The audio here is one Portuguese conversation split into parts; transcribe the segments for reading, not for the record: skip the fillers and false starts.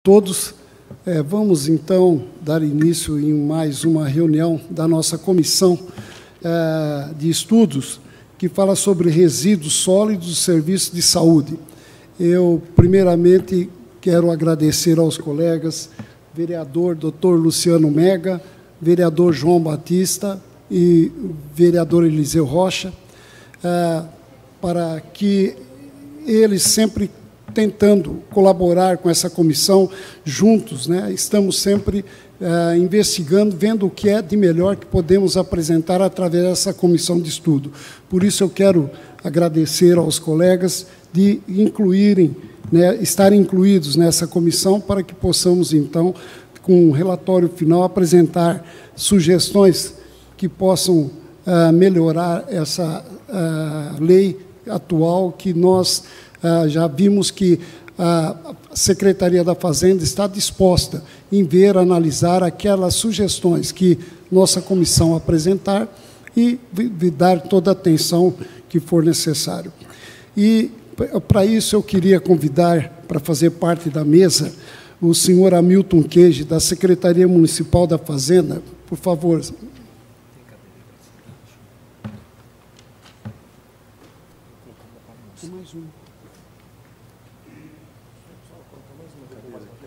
todos. Vamos, então, dar início em mais uma reunião da nossa comissão de estudos, que fala sobre resíduos sólidos do serviço de saúde. Eu, primeiramente, quero agradecer aos colegas, vereador Dr. Luciano Mega, vereador João Batista e vereador Eliseu Rocha, para que eles sempre tentando colaborar com essa comissão juntos, né? Estamos sempre investigando, vendo o que é de melhor que podemos apresentar através dessa comissão de estudo. Por isso, eu quero agradecer aos colegas de incluírem, né, estarem incluídos nessa comissão para que possamos, então, com o relatório final, apresentar sugestões que possam melhorar essa lei atual, que nós já vimos que a Secretaria da Fazenda está disposta em ver, analisar aquelas sugestões que nossa comissão apresentar e dar toda a atenção que for necessário. E, para isso, eu queria convidar, para fazer parte da mesa, o senhor Hamilton Queijo, da Secretaria Municipal da Fazenda. Por favor. Mais um.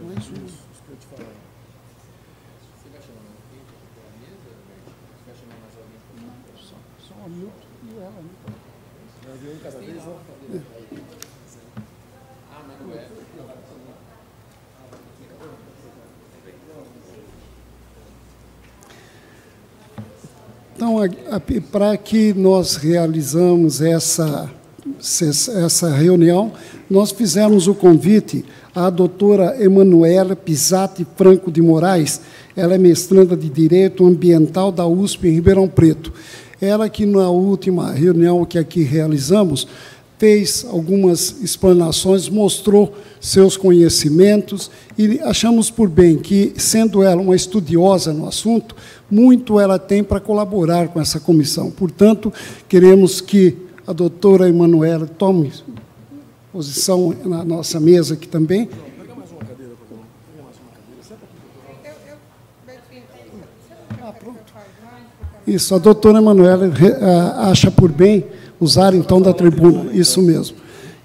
Mais um. Só o Hamilton e ela, né? Então, para que nós realizamos essa reunião, nós fizemos o convite à doutora Emanuela Pisati Franco de Moraes. Ela é mestranda de Direito Ambiental da USP em Ribeirão Preto. Ela que, na última reunião que aqui realizamos, fez algumas explanações, mostrou seus conhecimentos e achamos por bem que, sendo ela uma estudiosa no assunto, muito ela tem para colaborar com essa comissão. Portanto, queremos que a doutora Emanuela tome posição na nossa mesa aqui também. Pega mais uma cadeira, por favor. Pega mais uma cadeira. Pronto. Isso, a doutora Emanuela acha por bem usar, então, da tribuna. Isso mesmo.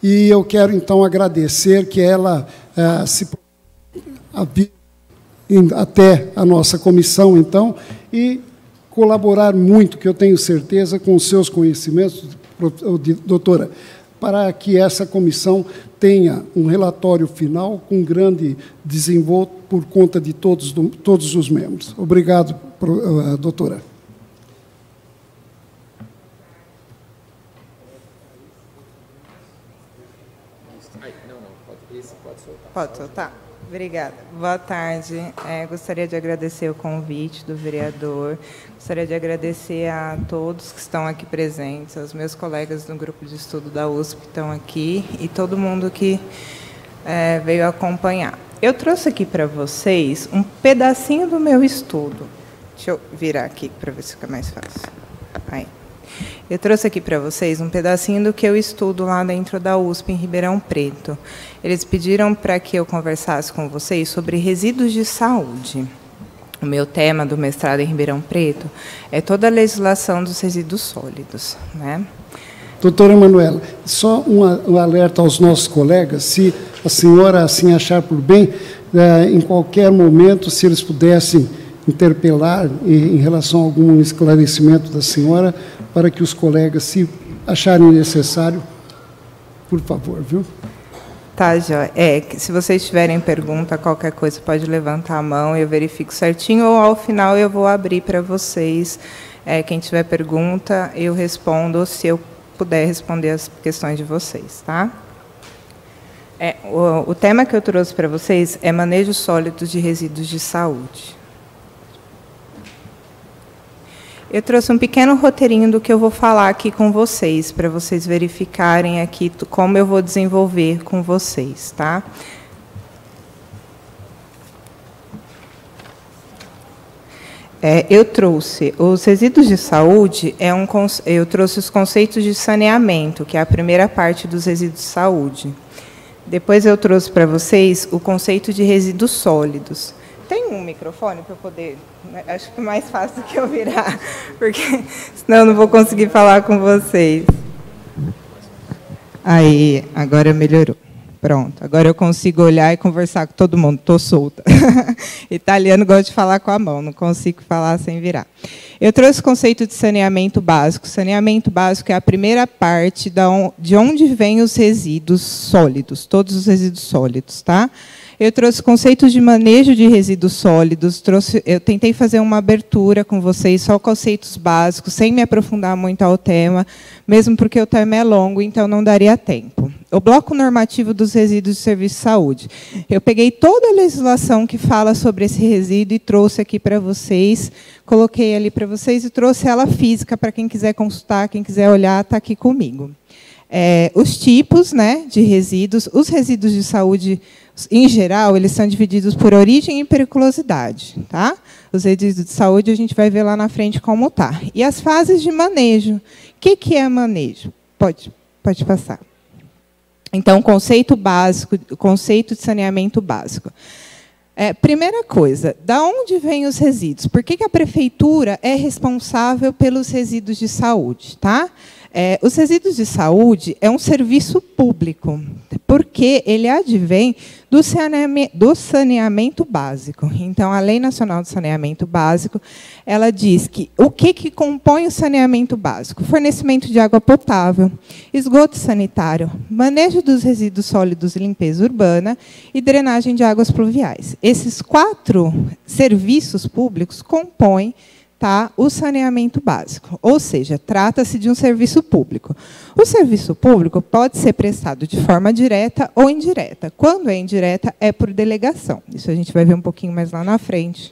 E eu quero, então, agradecer que ela se até a nossa comissão, então, e colaborar muito, que eu tenho certeza, com os seus conhecimentos, doutora, para que essa comissão tenha um relatório final com grande desenvolvimento por conta de todos os membros. Obrigado, doutora. Pode soltar? Obrigada. Boa tarde. Gostaria de agradecer o convite do vereador. Gostaria de agradecer a todos que estão aqui presentes, aos meus colegas do grupo de estudo da USP que estão aqui e todo mundo que veio acompanhar. Eu trouxe aqui para vocês um pedacinho do meu estudo. Deixa eu virar aqui para ver se fica mais fácil. Aí. Eu trouxe aqui para vocês um pedacinho do que eu estudo lá dentro da USP, em Ribeirão Preto. Eles pediram para que eu conversasse com vocês sobre resíduos de saúde. O meu tema do mestrado em Ribeirão Preto é toda a legislação dos resíduos sólidos, né? Doutora Emanuela, só um alerta aos nossos colegas, se a senhora assim achar por bem, em qualquer momento, se eles pudessem interpelar em relação a algum esclarecimento da senhora, para que os colegas, se acharem necessário, por favor, viu? Tá, Jó. Se vocês tiverem pergunta, qualquer coisa, pode levantar a mão, eu verifico certinho, ou ao final eu vou abrir para vocês. Quem tiver pergunta, eu respondo, se eu puder responder as questões de vocês, tá? O tema que eu trouxe para vocês é manejo sólido de resíduos de saúde. Eu trouxe um pequeno roteirinho do que eu vou falar aqui com vocês, para vocês verificarem aqui como eu vou desenvolver com vocês, tá? Eu trouxe os resíduos de saúde, eu trouxe os conceitos de saneamento, que é a primeira parte dos resíduos de saúde. Depois eu trouxe para vocês o conceito de resíduos sólidos. Tem um microfone para eu poder... Acho que é mais fácil do que eu virar, porque senão eu não vou conseguir falar com vocês. Aí, agora melhorou. Pronto, agora eu consigo olhar e conversar com todo mundo. Estou solta. Italiano gosta de falar com a mão, não consigo falar sem virar. Eu trouxe o conceito de saneamento básico. Saneamento básico é a primeira parte de onde vêm os resíduos sólidos, todos os resíduos sólidos, tá? Eu trouxe conceitos de manejo de resíduos sólidos, eu tentei fazer uma abertura com vocês, só conceitos básicos, sem me aprofundar muito ao tema, mesmo porque o tema é longo, então não daria tempo. O bloco normativo dos resíduos de serviço de saúde. Eu peguei toda a legislação que fala sobre esse resíduo e trouxe aqui para vocês, coloquei ali para vocês e trouxe ela física para quem quiser consultar, quem quiser olhar, está aqui comigo. Os tipos, né, de resíduos, os resíduos de saúde, em geral, eles são divididos por origem e periculosidade. Tá? Os resíduos de saúde a gente vai ver lá na frente como está. E as fases de manejo. O que é manejo? Pode passar. Então, conceito básico, conceito de saneamento básico. Primeira coisa, da onde vêm os resíduos? Por que a prefeitura é responsável pelos resíduos de saúde? Tá? Os resíduos de saúde é um serviço público, porque ele advém do saneamento básico. Então, a Lei Nacional de Saneamento Básico, ela diz que o que compõe o saneamento básico? Fornecimento de água potável, esgoto sanitário, manejo dos resíduos sólidos e limpeza urbana e drenagem de águas pluviais. Esses 4 serviços públicos compõem o saneamento básico, ou seja, trata-se de um serviço público. O serviço público pode ser prestado de forma direta ou indireta. Quando é indireta, é por delegação. Isso a gente vai ver um pouquinho mais lá na frente.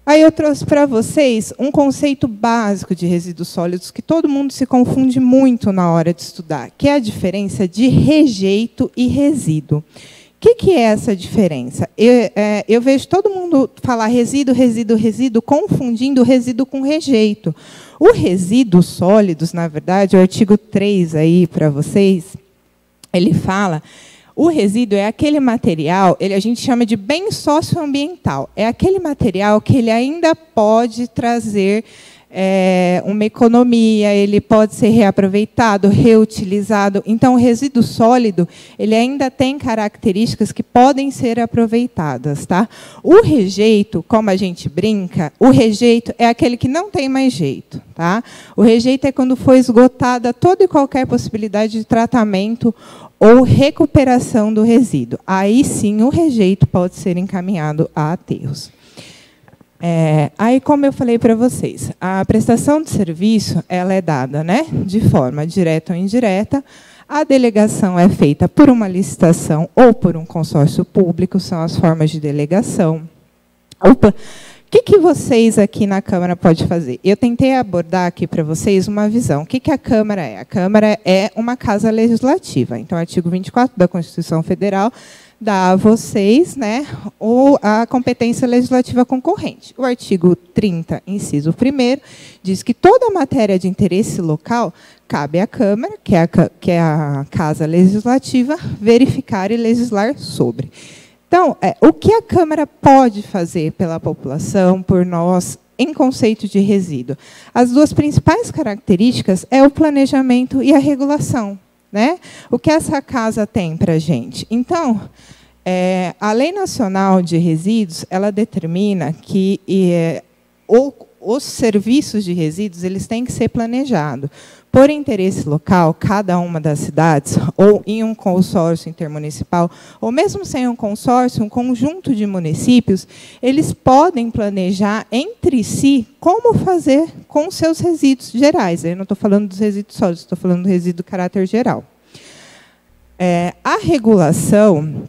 Aí eu trouxe para vocês um conceito básico de resíduos sólidos que todo mundo se confunde muito na hora de estudar, que é a diferença de rejeito e resíduo. O que é essa diferença? Eu vejo todo mundo falar resíduo, resíduo, resíduo, confundindo resíduo com rejeito. O resíduos sólidos, na verdade, o artigo 3 aí para vocês, ele fala, o resíduo é aquele material, a gente chama de bem socioambiental, é aquele material que ele ainda pode trazer uma economia, ele pode ser reaproveitado, reutilizado. Então, o resíduo sólido ele ainda tem características que podem ser aproveitadas. Tá? O rejeito, como a gente brinca, o rejeito é aquele que não tem mais jeito. Tá? O rejeito é quando foi esgotada toda e qualquer possibilidade de tratamento ou recuperação do resíduo. Aí, sim, o rejeito pode ser encaminhado a aterros. Aí, como eu falei para vocês, a prestação de serviço ela é dada, né, de forma direta ou indireta. A delegação é feita por uma licitação ou por um consórcio público, são as formas de delegação. O que vocês aqui na Câmara podem fazer? Eu tentei abordar aqui para vocês uma visão. O que a Câmara é? A Câmara é uma casa legislativa. Então, o artigo 24 da Constituição Federal dá a vocês, né, a competência legislativa concorrente. O artigo 30, inciso 1º, diz que toda matéria de interesse local cabe à Câmara, que é a Casa Legislativa, verificar e legislar sobre. Então, o que a Câmara pode fazer pela população, por nós, em conceito de resíduo? As duas principais características é o planejamento e a regulação. Né? O que essa casa tem para a gente? Então, a Lei Nacional de Resíduos ela determina que os serviços de resíduos eles têm que ser planejados. Por interesse local, cada uma das cidades, ou em um consórcio intermunicipal, ou mesmo sem um consórcio, um conjunto de municípios, eles podem planejar entre si como fazer com seus resíduos gerais. Eu não estou falando dos resíduos sólidos, estou falando do resíduo de caráter geral. A regulação,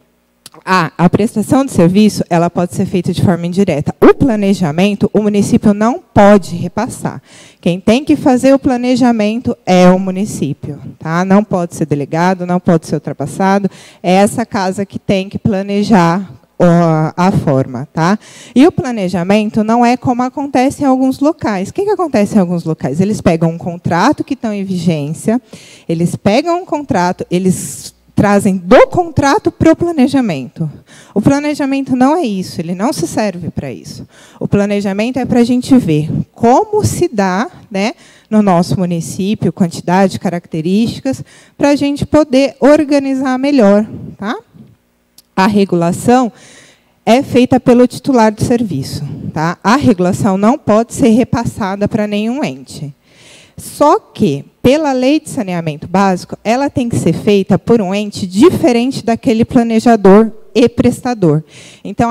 a prestação de serviço, ela pode ser feita de forma indireta. O planejamento, o município não pode repassar. Quem tem que fazer o planejamento é o município. Tá? Não pode ser delegado, não pode ser ultrapassado. É essa casa que tem que planejar a forma. Tá? E o planejamento não é como acontece em alguns locais. O que acontece em alguns locais? Eles pegam um contrato que está em vigência, eles pegam um contrato, eles trazem do contrato para o planejamento. O planejamento não é isso, ele não se serve para isso. O planejamento é para a gente ver como se dá, né, no nosso município, quantidade, características, para a gente poder organizar melhor. Tá? A regulação é feita pelo titular do serviço. Tá? A regulação não pode ser repassada para nenhum ente. Só que, pela lei de saneamento básico, ela tem que ser feita por um ente diferente daquele planejador e prestador. Então,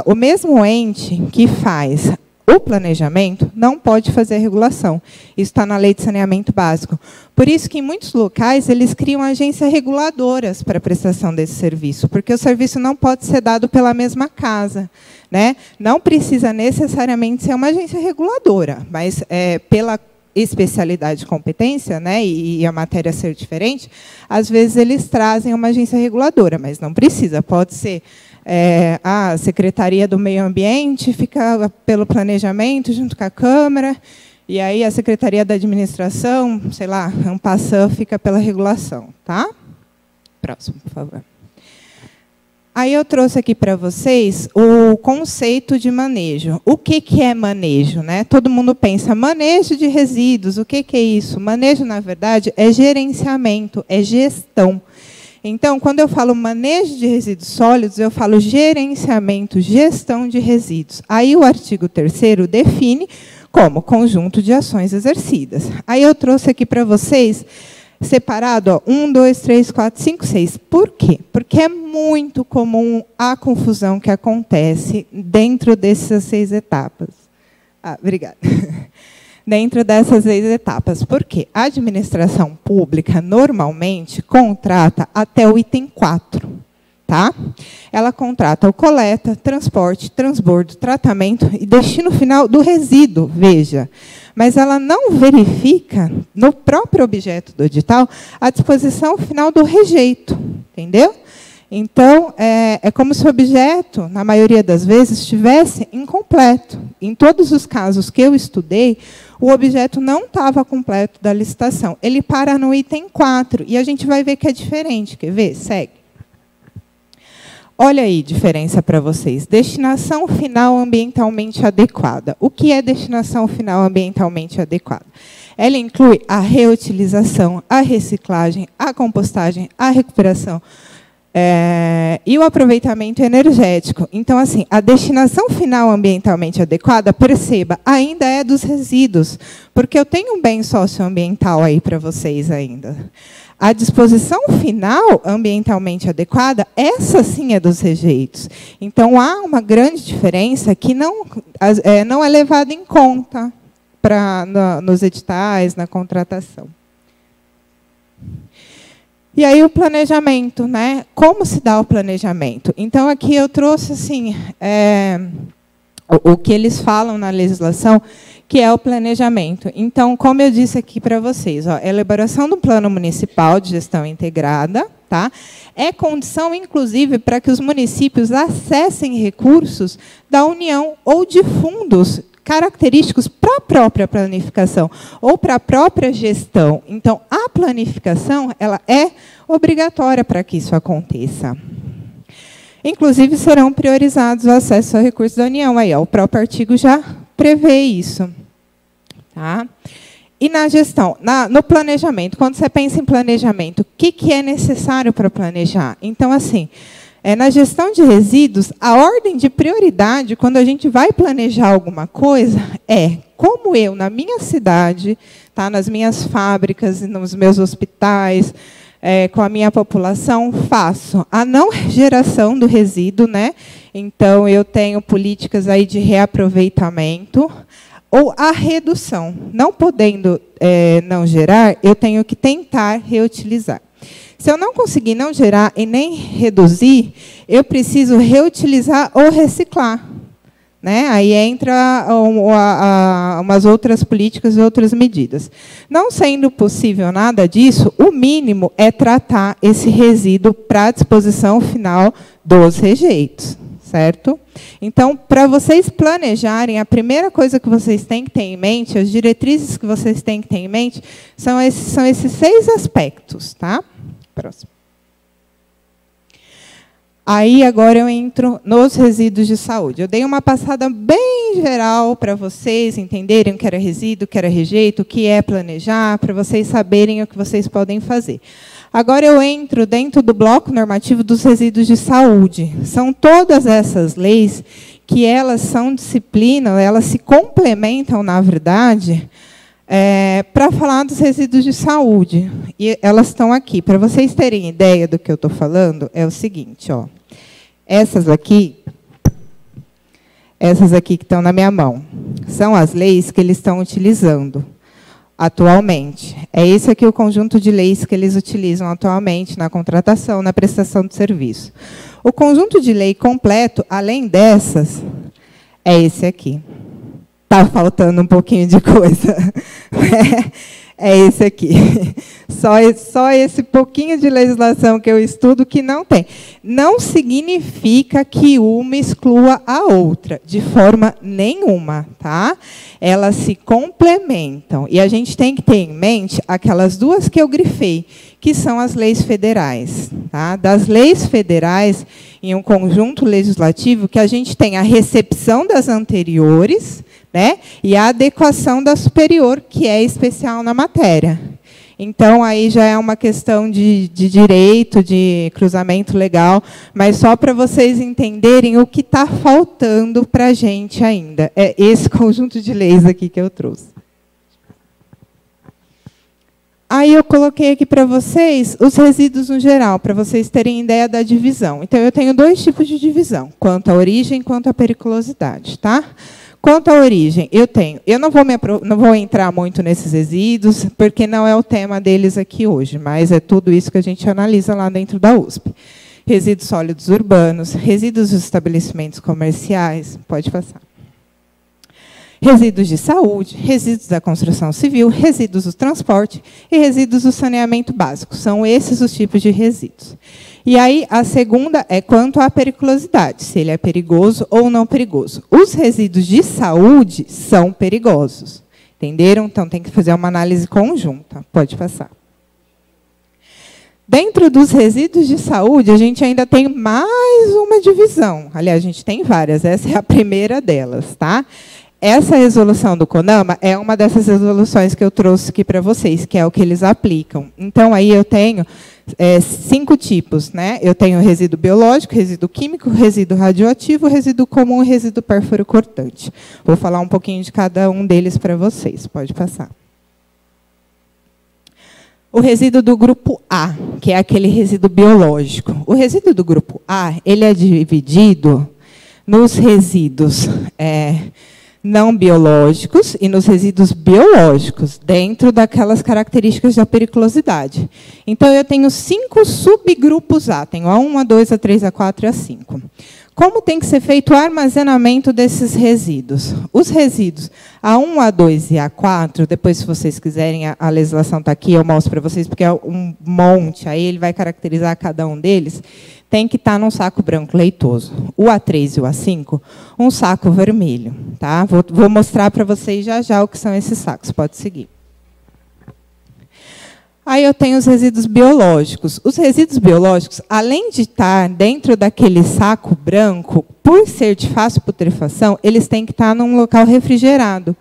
o mesmo ente que faz o planejamento não pode fazer a regulação. Isso está na lei de saneamento básico. Por isso que, em muitos locais, eles criam agências reguladoras para a prestação desse serviço, porque o serviço não pode ser dado pela mesma casa. Né? Não precisa necessariamente ser uma agência reguladora, mas pela especialidade e competência, né, e a matéria ser diferente, às vezes eles trazem uma agência reguladora, mas não precisa. Pode ser a Secretaria do Meio Ambiente, fica pelo planejamento, junto com a Câmara, e aí a Secretaria da Administração, sei lá, Ampassan, fica pela regulação. Tá? Próximo, por favor. Aí eu trouxe aqui para vocês o conceito de manejo. O que é manejo? Né? Todo mundo pensa, manejo de resíduos, o que é isso? Manejo, na verdade, é gerenciamento, é gestão. Então, quando eu falo manejo de resíduos sólidos, eu falo gerenciamento, gestão de resíduos. Aí o artigo 3º define como conjunto de ações exercidas. Aí eu trouxe aqui para vocês separado, ó, 1, 2, 3, 4, 5, 6. Por quê? Porque é muito comum a confusão que acontece dentro dessas 6 etapas. Obrigada. Dentro dessas 6 etapas. Por quê? A administração pública, normalmente, contrata até o item 4. Tá? Ela contrata o coleta, transporte, transbordo, tratamento e destino final do resíduo, veja. Mas ela não verifica, no próprio objeto do edital, a disposição final do rejeito. Entendeu? Então, é como se o objeto, na maioria das vezes, estivesse incompleto. Em todos os casos que eu estudei, o objeto não estava completo da licitação. Ele para no item 4, e a gente vai ver que é diferente. Quer ver? Segue. Olha aí, diferença para vocês. Destinação final ambientalmente adequada. O que é destinação final ambientalmente adequada? Ela inclui a reutilização, a reciclagem, a compostagem, a recuperação e o aproveitamento energético. Então, assim, a destinação final ambientalmente adequada, perceba, ainda é dos resíduos, porque eu tenho um bem socioambiental aí para vocês ainda. A disposição final ambientalmente adequada, essa sim é dos rejeitos. Então, há uma grande diferença que não é levada em conta nos editais, na contratação. E aí o planejamento, né? Como se dá o planejamento? Então, aqui eu trouxe assim, o que eles falam na legislação, que é o planejamento. Então, como eu disse aqui para vocês, ó, elaboração do plano municipal de gestão integrada, tá? É condição, inclusive, para que os municípios acessem recursos da União ou de fundos característicos para a própria planificação ou para a própria gestão. Então, a planificação ela é obrigatória para que isso aconteça. Inclusive, serão priorizados o acesso a recursos da União. Aí, ó, o próprio artigo já prevê isso. Tá? E na gestão, no planejamento, quando você pensa em planejamento, o que é necessário para planejar? Então, assim, na gestão de resíduos, a ordem de prioridade, quando a gente vai planejar alguma coisa, é como eu, na minha cidade, tá, nas minhas fábricas, nos meus hospitais, com a minha população, faço a não geração do resíduo, né? Então, eu tenho políticas aí de reaproveitamento, ou a redução. Não podendo não gerar, eu tenho que tentar reutilizar. Se eu não conseguir não gerar e nem reduzir, eu preciso reutilizar ou reciclar. Né? Aí entra umas outras políticas e outras medidas. Não sendo possível nada disso, o mínimo é tratar esse resíduo para a disposição final dos rejeitos. Certo? Então, para vocês planejarem, a primeira coisa que vocês têm que ter em mente, as diretrizes que vocês têm que ter em mente, são esses 6 aspectos. Tá? Próximo. Aí, agora, eu entro nos resíduos de saúde. Eu dei uma passada bem geral para vocês entenderem o que era resíduo, o que era rejeito, o que é planejar, para vocês saberem o que vocês podem fazer. Agora, eu entro dentro do bloco normativo dos resíduos de saúde. São todas essas leis que elas são disciplina, elas se complementam, na verdade, para falar dos resíduos de saúde. E elas estão aqui. Para vocês terem ideia do que eu estou falando, é o seguinte, ó. Essas aqui que estão na minha mão, são as leis que eles estão utilizando atualmente. É esse aqui o conjunto de leis que eles utilizam atualmente na contratação, na prestação de serviço. O conjunto de lei completo, além dessas, é esse aqui. Está faltando um pouquinho de coisa. É esse aqui. Só esse pouquinho de legislação que eu estudo que não tem. Não significa que uma exclua a outra, de forma nenhuma. Tá? Elas se complementam. E a gente tem que ter em mente aquelas duas que eu grifei, que são as leis federais. Tá? Das leis federais, em um conjunto legislativo, que a gente tem a recepção das anteriores, né, e a adequação da superior, que é especial na matéria. Então, aí já é uma questão de direito, de cruzamento legal, mas só para vocês entenderem o que está faltando para a gente ainda. É esse conjunto de leis aqui que eu trouxe. Aí eu coloquei aqui para vocês os resíduos no geral, para vocês terem ideia da divisão. Então, eu tenho dois tipos de divisão, quanto à origem, quanto à periculosidade. Tá? Quanto à origem, eu não vou entrar muito nesses resíduos, porque não é o tema deles aqui hoje, mas é tudo isso que a gente analisa lá dentro da USP. Resíduos sólidos urbanos, resíduos dos estabelecimentos comerciais, pode passar. Resíduos de saúde, resíduos da construção civil, resíduos do transporte e resíduos do saneamento básico. São esses os tipos de resíduos. E aí, a segunda é quanto à periculosidade, se ele é perigoso ou não perigoso. Os resíduos de saúde são perigosos. Entenderam? Então, tem que fazer uma análise conjunta. Pode passar. Dentro dos resíduos de saúde, a gente ainda tem mais uma divisão. Aliás, a gente tem várias. Essa é a primeira delas. Tá? Essa resolução do CONAMA é uma dessas resoluções que eu trouxe aqui para vocês, que é o que eles aplicam. Então, aí eu tenho 5 tipos. Né? Eu tenho resíduo biológico, resíduo químico, resíduo radioativo, resíduo comum e resíduo pérfuro cortante. Vou falar um pouquinho de cada um deles para vocês. Pode passar. O resíduo do grupo A, que é aquele resíduo biológico. O resíduo do grupo A, ele é dividido nos resíduos não biológicos e nos resíduos biológicos, dentro daquelas características da periculosidade. Então, eu tenho 5 subgrupos A. Tenho A1, A2, A3, A4 e A5. Como tem que ser feito o armazenamento desses resíduos? Os resíduos A1, A2 e A4, depois, se vocês quiserem, a legislação está aqui, eu mostro para vocês, porque é um monte, aí ele vai caracterizar cada um deles, tem que estar num saco branco leitoso. O A3 e o A5, um saco vermelho. Tá? Vou mostrar para vocês já o que são esses sacos. Pode seguir. Aí eu tenho os resíduos biológicos. Os resíduos biológicos, além de estar dentro daquele saco branco, por ser de fácil putrefação, eles têm que estar num local refrigerado.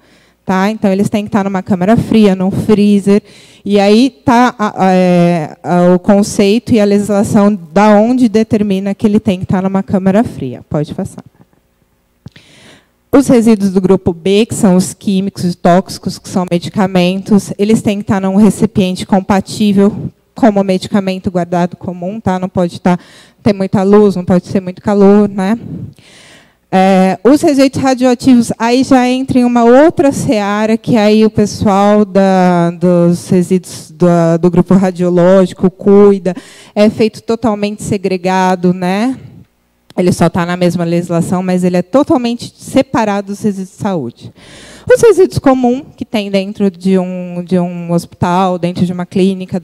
Tá? Então, eles têm que estar numa câmara fria, num freezer. E aí está o conceito e a legislação da onde determina que ele tem que estar numa câmara fria. Pode passar. Os resíduos do grupo B, que são os químicos e tóxicos, que são medicamentos, eles têm que estar num recipiente compatível, como medicamento guardado comum, tá? Não pode ter muita luz, não pode ser muito calor, né? Os rejeitos radioativos, aí já entra em uma outra seara, que aí o pessoal dos resíduos do grupo radiológico cuida, é feito totalmente segregado, né? Ele só está na mesma legislação, mas ele é totalmente separado dos resíduos de saúde. Os resíduos comuns, que tem dentro de um hospital, dentro de uma clínica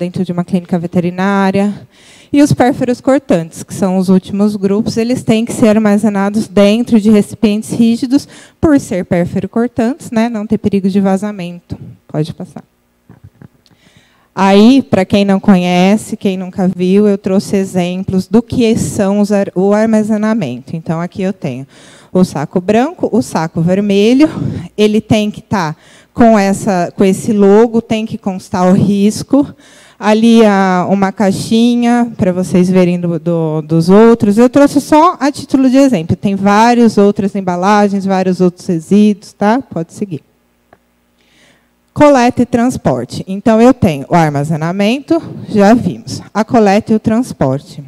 veterinária. E os pérfuros cortantes, que são os últimos grupos, eles têm que ser armazenados dentro de recipientes rígidos, por ser pérfuro cortantes, né, não ter perigo de vazamento. Pode passar. Aí, para quem não conhece, quem nunca viu, eu trouxe exemplos do que são o armazenamento. Então, aqui eu tenho o saco branco, o saco vermelho. Ele tem que estar com esse logo, tem que constar o risco. Ali uma caixinha, para vocês verem dos outros. Eu trouxe só a título de exemplo. Tem várias outras embalagens, vários outros resíduos, tá? Pode seguir. Coleta e transporte. Então, eu tenho o armazenamento, já vimos. A coleta e o transporte.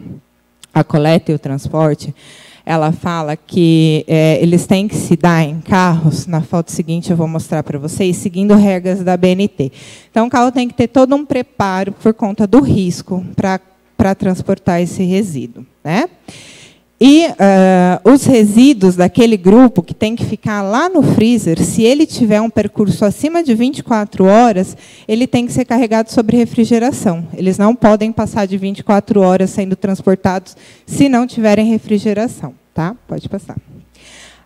A coleta e o transporte, ela fala que eles têm que se dar em carros, na foto seguinte eu vou mostrar para vocês, seguindo regras da BNT. Então, o carro tem que ter todo um preparo por conta do risco para transportar esse resíduo, né? E os resíduos daquele grupo que tem que ficar lá no freezer, se ele tiver um percurso acima de 24 horas, ele tem que ser carregado sobre refrigeração. Eles não podem passar de 24 horas sendo transportados se não tiverem refrigeração. Tá? Pode passar.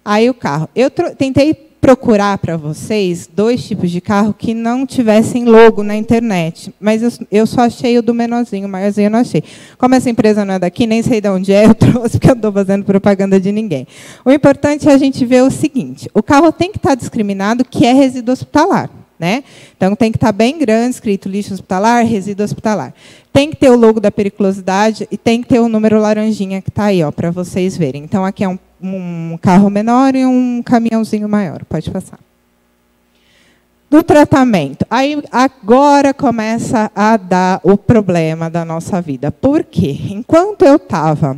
Aí o carro. Eu tentei procurar para vocês 2 tipos de carro que não tivessem logo na internet, mas eu só achei o do menorzinho, o maiorzinho eu não achei. Como essa empresa não é daqui, nem sei de onde é, eu trouxe porque eu estou fazendo propaganda de ninguém. O importante é a gente ver o seguinte, o carro tem que estar discriminado que é resíduo hospitalar. Né? Então, tem que estar bem grande, escrito lixo hospitalar, resíduo hospitalar. Tem que ter o logo da periculosidade e tem que ter o número laranjinha que está aí, para vocês verem. Então, aqui é um carro menor e um caminhãozinho maior. Pode passar. Do tratamento. Aí, agora começa a dar o problema da nossa vida. Por quê? Enquanto eu estava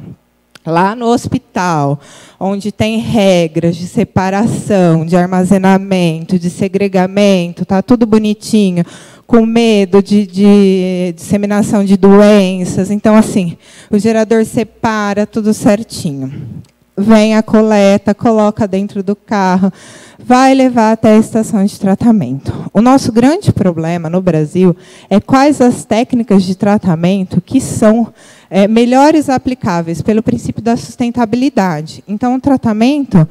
lá no hospital, onde tem regras de separação, de armazenamento, de segregamento, está tudo bonitinho, com medo de disseminação de doenças. Então, assim, o gerador separa tudo certinho. Vem a coleta, coloca dentro do carro, vai levar até a estação de tratamento. O nosso grande problema no Brasil é quais as técnicas de tratamento que são melhores aplicáveis pelo princípio da sustentabilidade. Então, o tratamento,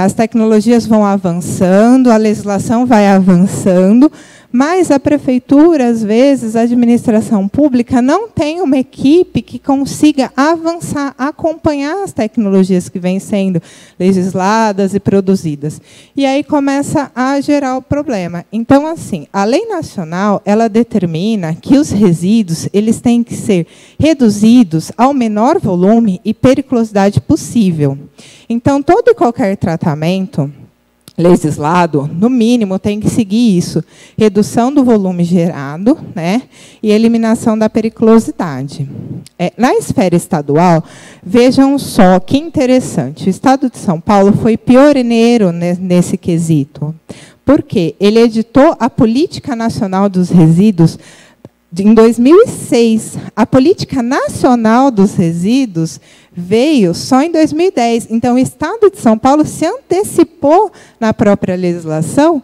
as tecnologias vão avançando, a legislação vai avançando, mas a prefeitura, às vezes, a administração pública, não tem uma equipe que consiga avançar, acompanhar as tecnologias que vêm sendo legisladas e produzidas. E aí começa a gerar o problema. Então, assim, a lei nacional, ela determina que os resíduos eles têm que ser reduzidos ao menor volume e periculosidade possível. Então, todo e qualquer tratamento legislado, no mínimo, tem que seguir isso. Redução do volume gerado, né, e eliminação da periculosidade. Na esfera estadual, vejam só que interessante. O Estado de São Paulo foi pioneiro nesse quesito. Por quê? Ele editou a Política Nacional dos Resíduos em 2006. A Política Nacional dos Resíduos veio só em 2010. Então, o Estado de São Paulo se antecipou na própria legislação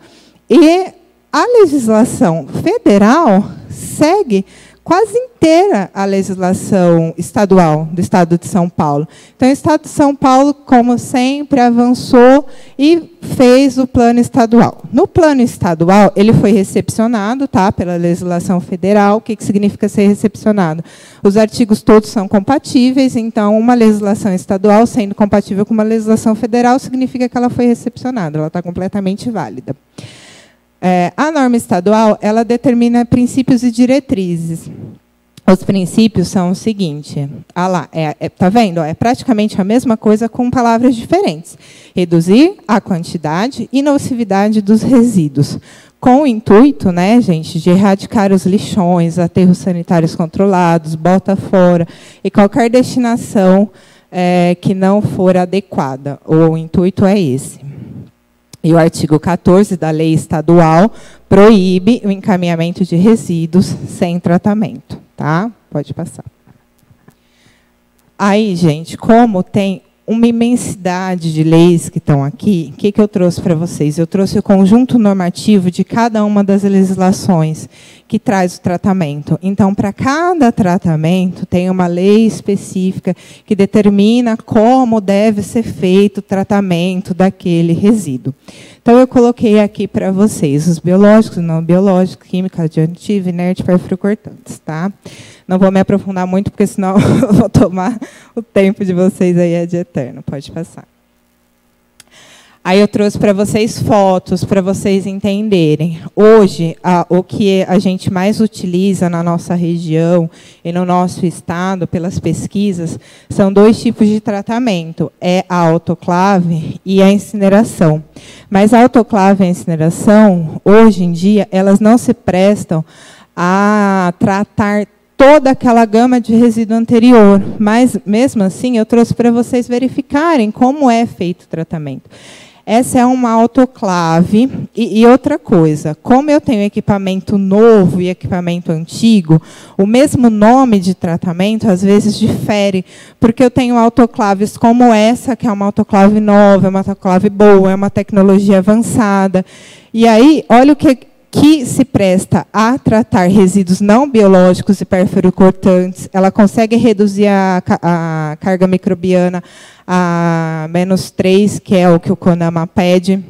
e a legislação federal segue quase inteira a legislação estadual do Estado de São Paulo. Então, o Estado de São Paulo, como sempre, avançou e fez o plano estadual. No plano estadual, ele foi recepcionado, tá, pela legislação federal. O que significa ser recepcionado? Os artigos todos são compatíveis, então, uma legislação estadual sendo compatível com uma legislação federal significa que ela foi recepcionada, ela está completamente válida. A norma estadual, ela determina princípios e diretrizes. Os princípios são o seguinte, tá vendo? É praticamente a mesma coisa com palavras diferentes. Reduzir a quantidade e nocividade dos resíduos, com o intuito, né, gente, de erradicar os lixões, aterros sanitários controlados, bota fora, e qualquer destinação que não for adequada. O intuito é esse. E o artigo 14 da lei estadual proíbe o encaminhamento de resíduos sem tratamento. Tá? Pode passar. Aí, gente, como tem uma imensidade de leis que estão aqui, o que eu trouxe para vocês? Eu trouxe o conjunto normativo de cada uma das legislações que traz o tratamento. Então, para cada tratamento, tem uma lei específica que determina como deve ser feito o tratamento daquele resíduo. Então, eu coloquei aqui para vocês os biológicos, não biológicos, química, aditiva, inerte, perfluorocortantes, tá? Não vou me aprofundar muito, porque senão eu vou tomar o tempo de vocês aí é de eterno. Pode passar. Aí eu trouxe para vocês fotos, para vocês entenderem. Hoje, o que a gente mais utiliza na nossa região e no nosso estado, pelas pesquisas, são 2 tipos de tratamento. É a autoclave e a incineração. Mas a autoclave e a incineração, hoje em dia, elas não se prestam a tratar toda aquela gama de resíduo anterior. Mas, mesmo assim, eu trouxe para vocês verificarem como é feito o tratamento. Essa é uma autoclave. E outra coisa, como eu tenho equipamento novo e equipamento antigo, o mesmo nome de tratamento, às vezes, difere, porque eu tenho autoclaves como essa, que é uma autoclave nova, é uma autoclave boa, é uma tecnologia avançada. E aí, olha o que se presta a tratar resíduos não biológicos e perfluorocortantes. Ela consegue reduzir a carga microbiana a -3, que é o que o CONAMA pede.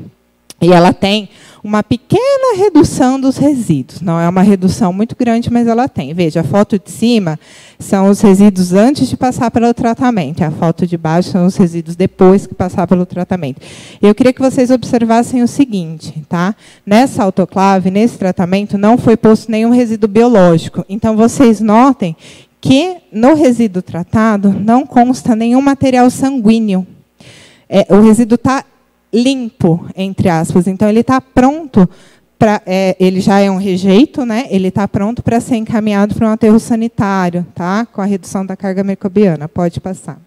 E ela tem uma pequena redução dos resíduos. Não é uma redução muito grande, mas ela tem. Veja, a foto de cima são os resíduos antes de passar pelo tratamento. E a foto de baixo são os resíduos depois que passar pelo tratamento. Eu queria que vocês observassem o seguinte, tá? Nessa autoclave, nesse tratamento, não foi posto nenhum resíduo biológico. Então, vocês notem que no resíduo tratado não consta nenhum material sanguíneo. O resíduo está limpo, entre aspas. Então, ele está pronto para... ele já é um rejeito, né? Ele está pronto para ser encaminhado para um aterro sanitário, tá? Com a redução da carga microbiana. Pode passar.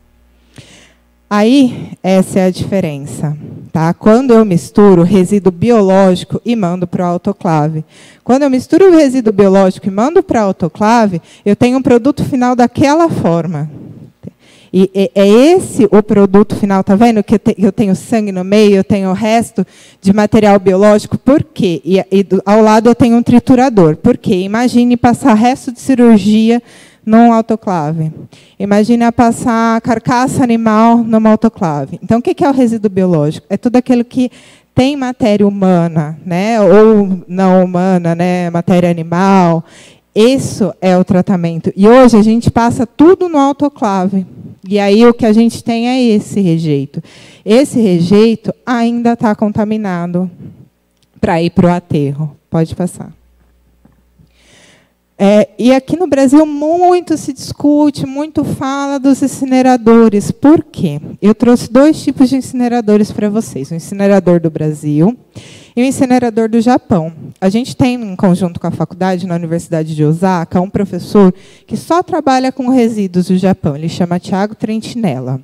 Aí, essa é a diferença. Tá? Quando eu misturo resíduo biológico e mando para o autoclave. Quando eu misturo o resíduo biológico e mando para a autoclave, eu tenho um produto final daquela forma. E é esse o produto final, está vendo? Que eu tenho sangue no meio, eu tenho o resto de material biológico. Por quê? E ao lado eu tenho um triturador. Por quê? Imagine passar resto de cirurgia num autoclave. Imagine passar carcaça animal numa autoclave. Então, o que é o resíduo biológico? É tudo aquilo que tem matéria humana, né? Ou não humana, né? Matéria animal. Isso é o tratamento. E hoje a gente passa tudo no autoclave. E aí o que a gente tem é esse rejeito. Esse rejeito ainda está contaminado para ir para o aterro. Pode passar. E aqui no Brasil muito se discute, muito fala dos incineradores. Por quê? Eu trouxe 2 tipos de incineradores para vocês. O incinerador do Brasil e o incinerador do Japão. A gente tem, em conjunto com a faculdade, na Universidade de Osaka, um professor que só trabalha com resíduos do Japão. Ele chama Thiago Trentinella.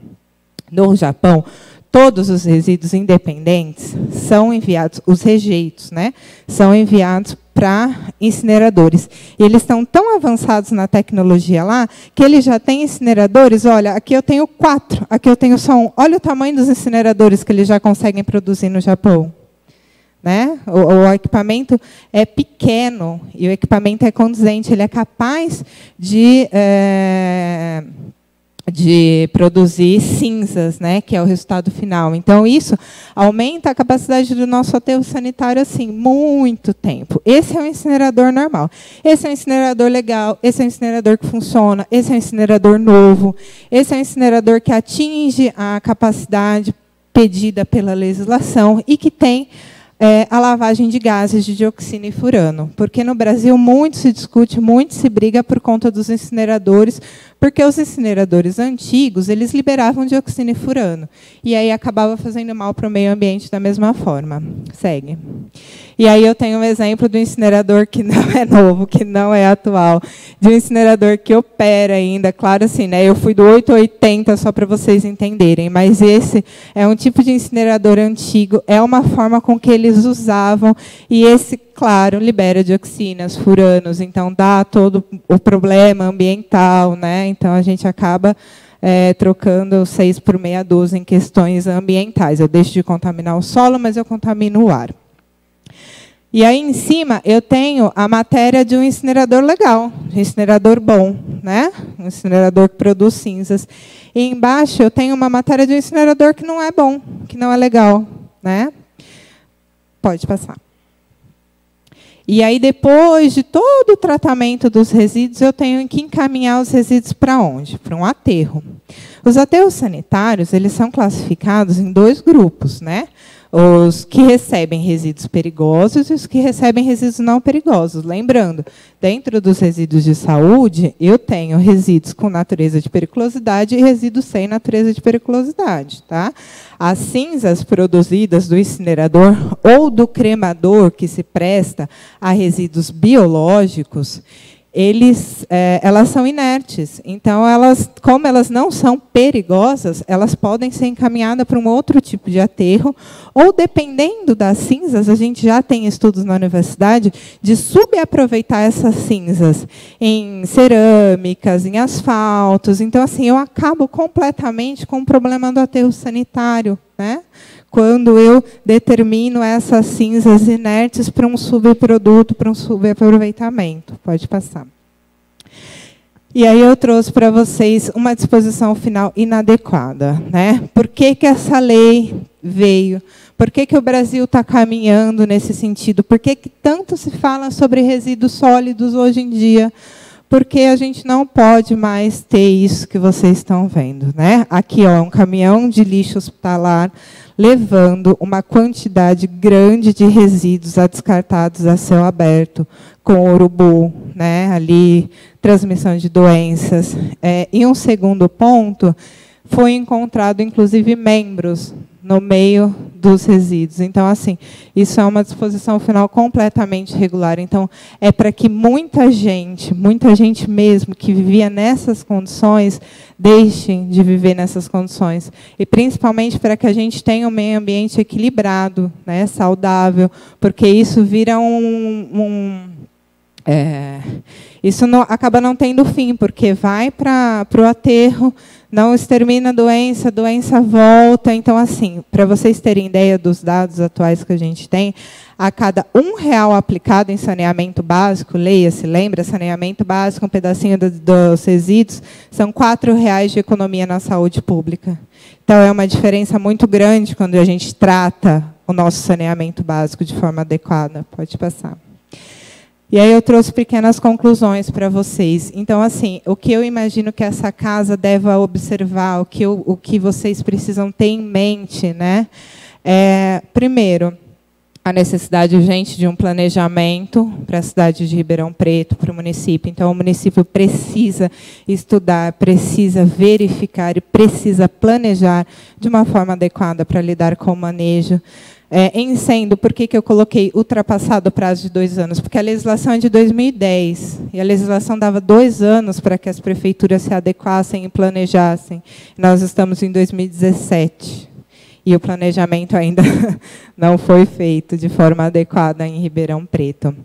No Japão, todos os resíduos independentes são enviados, os rejeitos, né, são enviados para incineradores. E eles estão tão avançados na tecnologia lá, que eles já têm incineradores, olha, aqui eu tenho 4, aqui eu tenho só 1. Olha o tamanho dos incineradores que eles já conseguem produzir no Japão. Né? O equipamento é pequeno, e o equipamento é condizente, ele é capaz de produzir cinzas, né, que é o resultado final. Então, isso aumenta a capacidade do nosso aterro sanitário assim, muito tempo. Esse é um incinerador normal. Esse é um incinerador legal, esse é um incinerador que funciona, esse é um incinerador novo, esse é um incinerador que atinge a capacidade pedida pela legislação e que tem a lavagem de gases de dioxina e furano. Porque no Brasil muito se discute, muito se briga por conta dos incineradores, porque os incineradores antigos, eles liberavam dioxina e furano. E aí acabava fazendo mal para o meio ambiente da mesma forma. Segue. E aí eu tenho um exemplo do incinerador que não é novo, que não é atual, de um incinerador que opera ainda. Claro, assim, né, eu fui do 880 só para vocês entenderem, mas esse é um tipo de incinerador antigo, é uma forma com que eles usavam, e esse, claro, libera dioxinas, furanos, então dá todo o problema ambiental, né? Então a gente acaba trocando 6 por meia dúzia em questões ambientais. Eu deixo de contaminar o solo, mas eu contamino o ar. E aí, em cima, eu tenho a matéria de um incinerador legal, um incinerador bom, né? Um incinerador que produz cinzas. E embaixo eu tenho uma matéria de um incinerador que não é bom, que não é legal, né? Pode passar. E aí, depois de todo o tratamento dos resíduos, eu tenho que encaminhar os resíduos para onde? Para um aterro. Os aterros sanitários, eles são classificados em 2 grupos, né? Os que recebem resíduos perigosos e os que recebem resíduos não perigosos. Lembrando, dentro dos resíduos de saúde, eu tenho resíduos com natureza de periculosidade e resíduos sem natureza de periculosidade. Tá? As cinzas produzidas do incinerador ou do cremador, que se presta a resíduos biológicos, elas são inertes. Então, como elas não são perigosas, elas podem ser encaminhadas para um outro tipo de aterro, ou, dependendo das cinzas, a gente já tem estudos na universidade de subaproveitar essas cinzas em cerâmicas, em asfaltos. Então, assim, eu acabo completamente com o problema do aterro sanitário, né? Quando eu determino essas cinzas inertes para um subproduto, para um subaproveitamento. Pode passar. E aí eu trouxe para vocês uma disposição final inadequada, né? Por que essa lei veio? Por que o Brasil está caminhando nesse sentido? Por que tanto se fala sobre resíduos sólidos hoje em dia? Porque a gente não pode mais ter isso que vocês estão vendo, né? Aqui, ó, um caminhão de lixo hospitalar levando uma quantidade grande de resíduos descartados a céu aberto, com urubu, né? Ali, transmissão de doenças. E um segundo ponto, foi encontrado, inclusive, membros no meio dos resíduos. Então, assim, isso é uma disposição final completamente irregular. Então, é para que muita gente mesmo, que vivia nessas condições, deixem de viver nessas condições. E, principalmente, para que a gente tenha um meio ambiente equilibrado, né, saudável, porque isso vira isso acaba não tendo fim, porque vai para o aterro, não extermina a doença volta. Então, assim, para vocês terem ideia dos dados atuais que a gente tem, a cada R$1 aplicado em saneamento básico, leia-se, lembra, saneamento básico, um pedacinho dos resíduos, são R$4 de economia na saúde pública. Então, é uma diferença muito grande quando a gente trata o nosso saneamento básico de forma adequada. Pode passar. E aí eu trouxe pequenas conclusões para vocês. Então, assim, o que eu imagino que essa casa deva observar, o que vocês precisam ter em mente, né? Primeiro, a necessidade urgente de um planejamento para a cidade de Ribeirão Preto, para o município. Então, o município precisa estudar, precisa verificar e precisa planejar de uma forma adequada para lidar com o manejo. Incêndio, por que eu coloquei ultrapassado o prazo de 2 anos? Porque a legislação é de 2010, e a legislação dava 2 anos para que as prefeituras se adequassem e planejassem. Nós estamos em 2017, e o planejamento ainda não foi feito de forma adequada em Ribeirão Preto.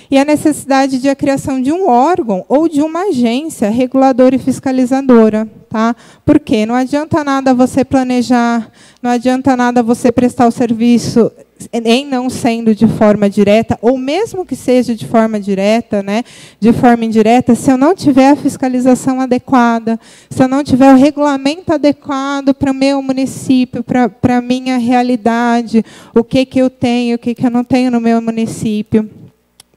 E a necessidade de a criação de um órgão ou de uma agência reguladora e fiscalizadora. Tá? Porque não adianta nada você planejar, não adianta nada você prestar o serviço em não sendo de forma direta, ou mesmo que seja de forma direta, né, de forma indireta, se eu não tiver a fiscalização adequada, se eu não tiver o regulamento adequado para o meu município, para a minha realidade, o que eu tenho, o que eu não tenho no meu município.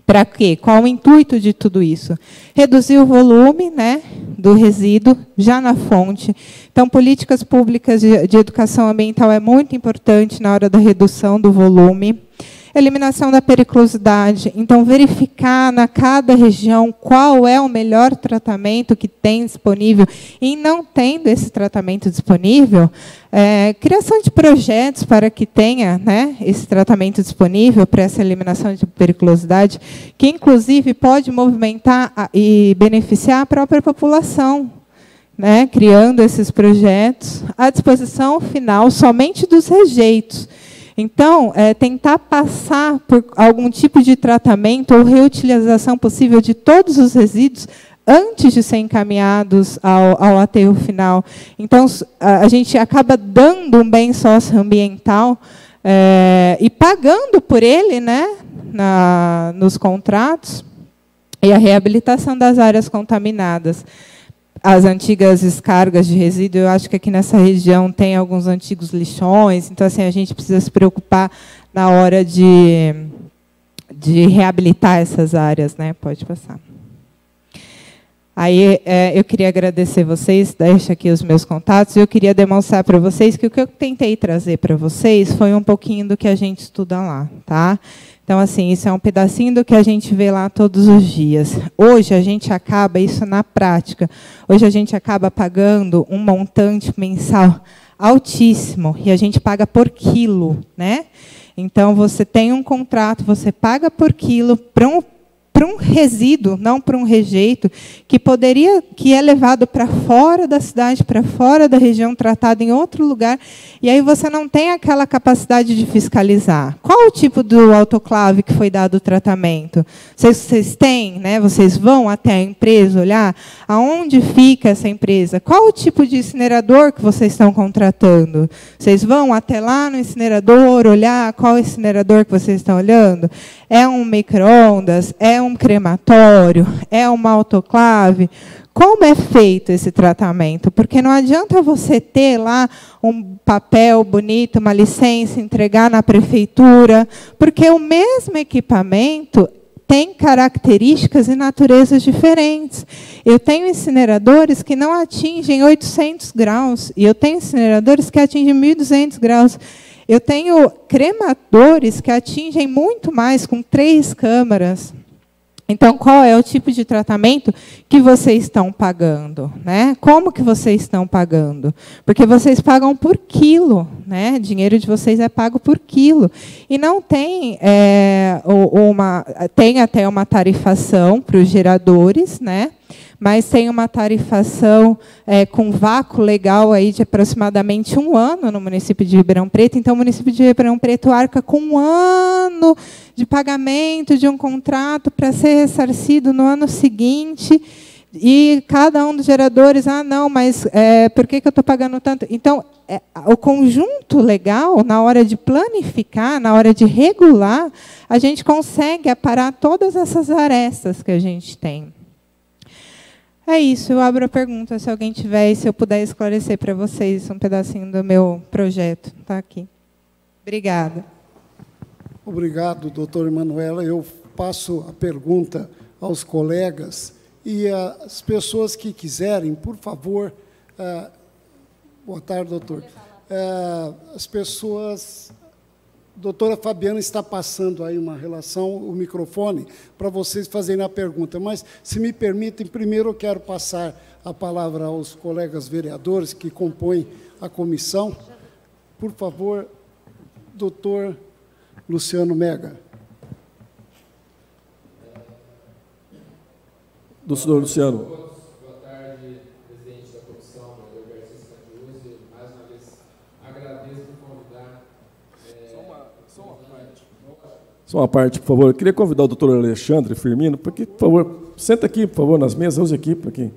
Para quê? Qual o intuito de tudo isso? Reduzir o volume, né, do resíduo já na fonte. Então, políticas públicas de educação ambiental é muito importante na hora da redução do volume. Eliminação da periculosidade. Então, verificar na cada região qual é o melhor tratamento que tem disponível. E, não tendo esse tratamento disponível, criação de projetos para que tenha, né, esse tratamento disponível para essa eliminação de periculosidade, que, inclusive, pode movimentar e beneficiar a própria população, né, criando esses projetos. A disposição final somente dos rejeitos. Então, tentar passar por algum tipo de tratamento ou reutilização possível de todos os resíduos antes de ser encaminhados ao aterro final. Então, a gente acaba dando um bem socioambiental e pagando por ele, né, nos contratos e a reabilitação das áreas contaminadas. As antigas descargas de resíduo, eu acho que aqui nessa região tem alguns antigos lixões, então assim, a gente precisa se preocupar na hora de reabilitar essas áreas, né? Pode passar. Aí eu queria agradecer vocês, deixo aqui os meus contatos, e eu queria demonstrar para vocês que o que eu tentei trazer para vocês foi um pouquinho do que a gente estuda lá, tá? Então, assim, isso é um pedacinho do que a gente vê lá todos os dias. Hoje, a gente acaba, isso na prática, hoje a gente acaba pagando um montante mensal altíssimo, e a gente paga por quilo, né? Então, você tem um contrato, você paga por quilo para um resíduo, não para um rejeito, que é levado para fora da cidade, para fora da região, tratado em outro lugar, e aí você não tem aquela capacidade de fiscalizar. Qual o tipo do autoclave que foi dado o tratamento? Vocês têm, né? Vocês vão até a empresa olhar aonde fica essa empresa? Qual o tipo de incinerador que vocês estão contratando? Vocês vão até lá no incinerador olhar qual incinerador que vocês estão olhando? É um micro-ondas? É um crematório? É uma autoclave? Como é feito esse tratamento? Porque não adianta você ter lá um papel bonito, uma licença, entregar na prefeitura, porque o mesmo equipamento tem características e naturezas diferentes. Eu tenho incineradores que não atingem 800 graus, e eu tenho incineradores que atingem 1.200 graus. Eu tenho cremadores que atingem muito mais, com 3 câmaras. Então, qual é o tipo de tratamento que vocês estão pagando, né? Como que vocês estão pagando? Porque vocês pagam por quilo, né? O dinheiro de vocês é pago por quilo. E não tem tem até uma tarifação para os geradores, né? Mas tem uma tarifação com vácuo legal aí de aproximadamente 1 ano no município de Ribeirão Preto. Então, o município de Ribeirão Preto arca com 1 ano de pagamento de um contrato para ser ressarcido no ano seguinte. E cada um dos geradores, não, mas por que eu estou pagando tanto? Então, o conjunto legal, na hora de planificar, na hora de regular, a gente consegue aparar todas essas arestas que a gente tem. É isso, eu abro a pergunta, se alguém tiver, e se eu puder esclarecer para vocês um pedacinho do meu projeto. Está aqui. Obrigada. Obrigado, doutora Emanuela. Eu passo a pergunta aos colegas e as pessoas que quiserem, por favor. Boa tarde, doutor. As pessoas... Doutora Fabiana está passando aí uma relação, o microfone, para vocês fazerem a pergunta. Mas, se me permitem, primeiro eu quero passar a palavra aos colegas vereadores que compõem a comissão. Por favor, doutor Luciano Mega. Doutor Luciano. Boa tarde, presidente da comissão, vereador Garcês Catiuzzi. Mais uma vez, agradeço por convidar. Só uma parte, por favor. Eu queria convidar o doutor Alexandre Firmino, porque, por favor, senta aqui, por favor, nas mesas, use aqui, para quem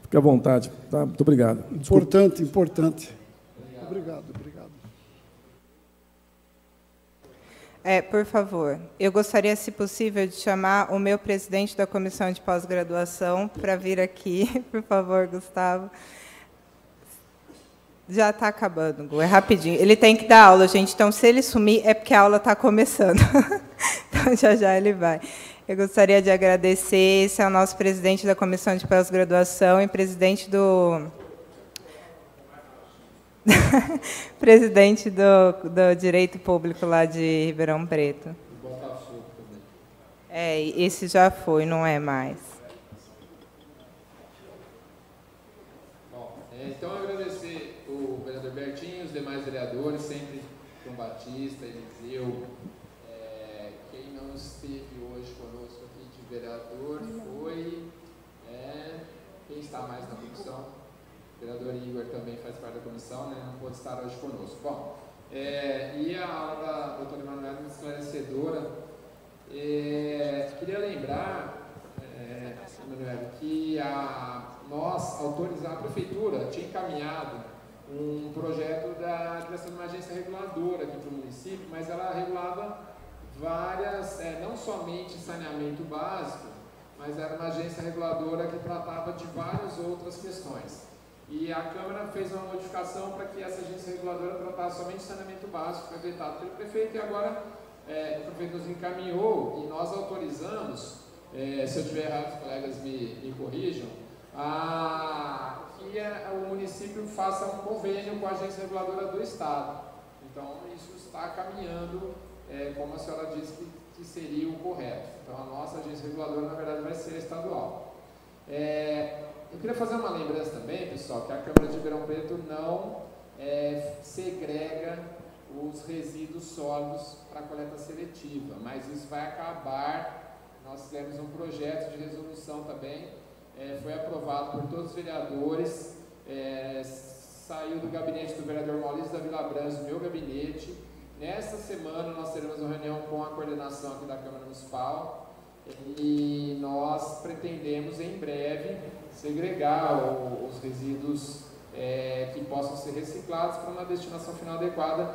fique à vontade. Tá? Muito obrigado. Importante, importante. Obrigado, obrigado. Por favor, eu gostaria, se possível, de chamar o meu presidente da comissão de pós-graduação para vir aqui. Por favor, Gustavo. Já está acabando, Gu, é rapidinho. Ele tem que dar aula, gente. Então, se ele sumir, é porque a aula está começando. Então, já ele vai. Eu gostaria de agradecer. Esse é o nosso presidente da comissão de pós-graduação e presidente do... presidente do Direito Público lá de Ribeirão Preto. Esse já foi, não é mais. Bom, então, agradecer o vereador Bertinho, os demais vereadores, sempre João Batista, Eliseu. Quem não esteve hoje conosco aqui de vereador foi... quem está mais na comissão? O vereador Igor também faz parte da comissão, né? Não pôde estar hoje conosco. Bom, e a aula da doutora Emanuela é esclarecedora. Queria lembrar, Emanuela, que nós, a prefeitura tinha encaminhado um projeto da criação de uma agência reguladora aqui para o município, mas ela regulava várias, não somente saneamento básico, mas era uma agência reguladora que tratava de várias outras questões. E a Câmara fez uma modificação para que essa agência reguladora tratasse somente saneamento básico, foi vetado pelo prefeito, e agora o prefeito nos encaminhou e nós autorizamos, se eu estiver errado, os colegas me corrijam, que o município faça um convênio com a agência reguladora do Estado. Então, isso está caminhando, como a senhora disse, que seria o correto. Então, a nossa agência reguladora, na verdade, vai ser estadual. Eu queria fazer uma lembrança também, pessoal, que a Câmara de Ribeirão Preto não segrega os resíduos sólidos para coleta seletiva, mas isso vai acabar. Nós fizemos um projeto de resolução também, foi aprovado por todos os vereadores, saiu do gabinete do vereador Maurício da Vila Branco, meu gabinete. Nesta semana nós teremos uma reunião com a coordenação aqui da Câmara Municipal e nós pretendemos em breve segregar os resíduos que possam ser reciclados para uma destinação final adequada.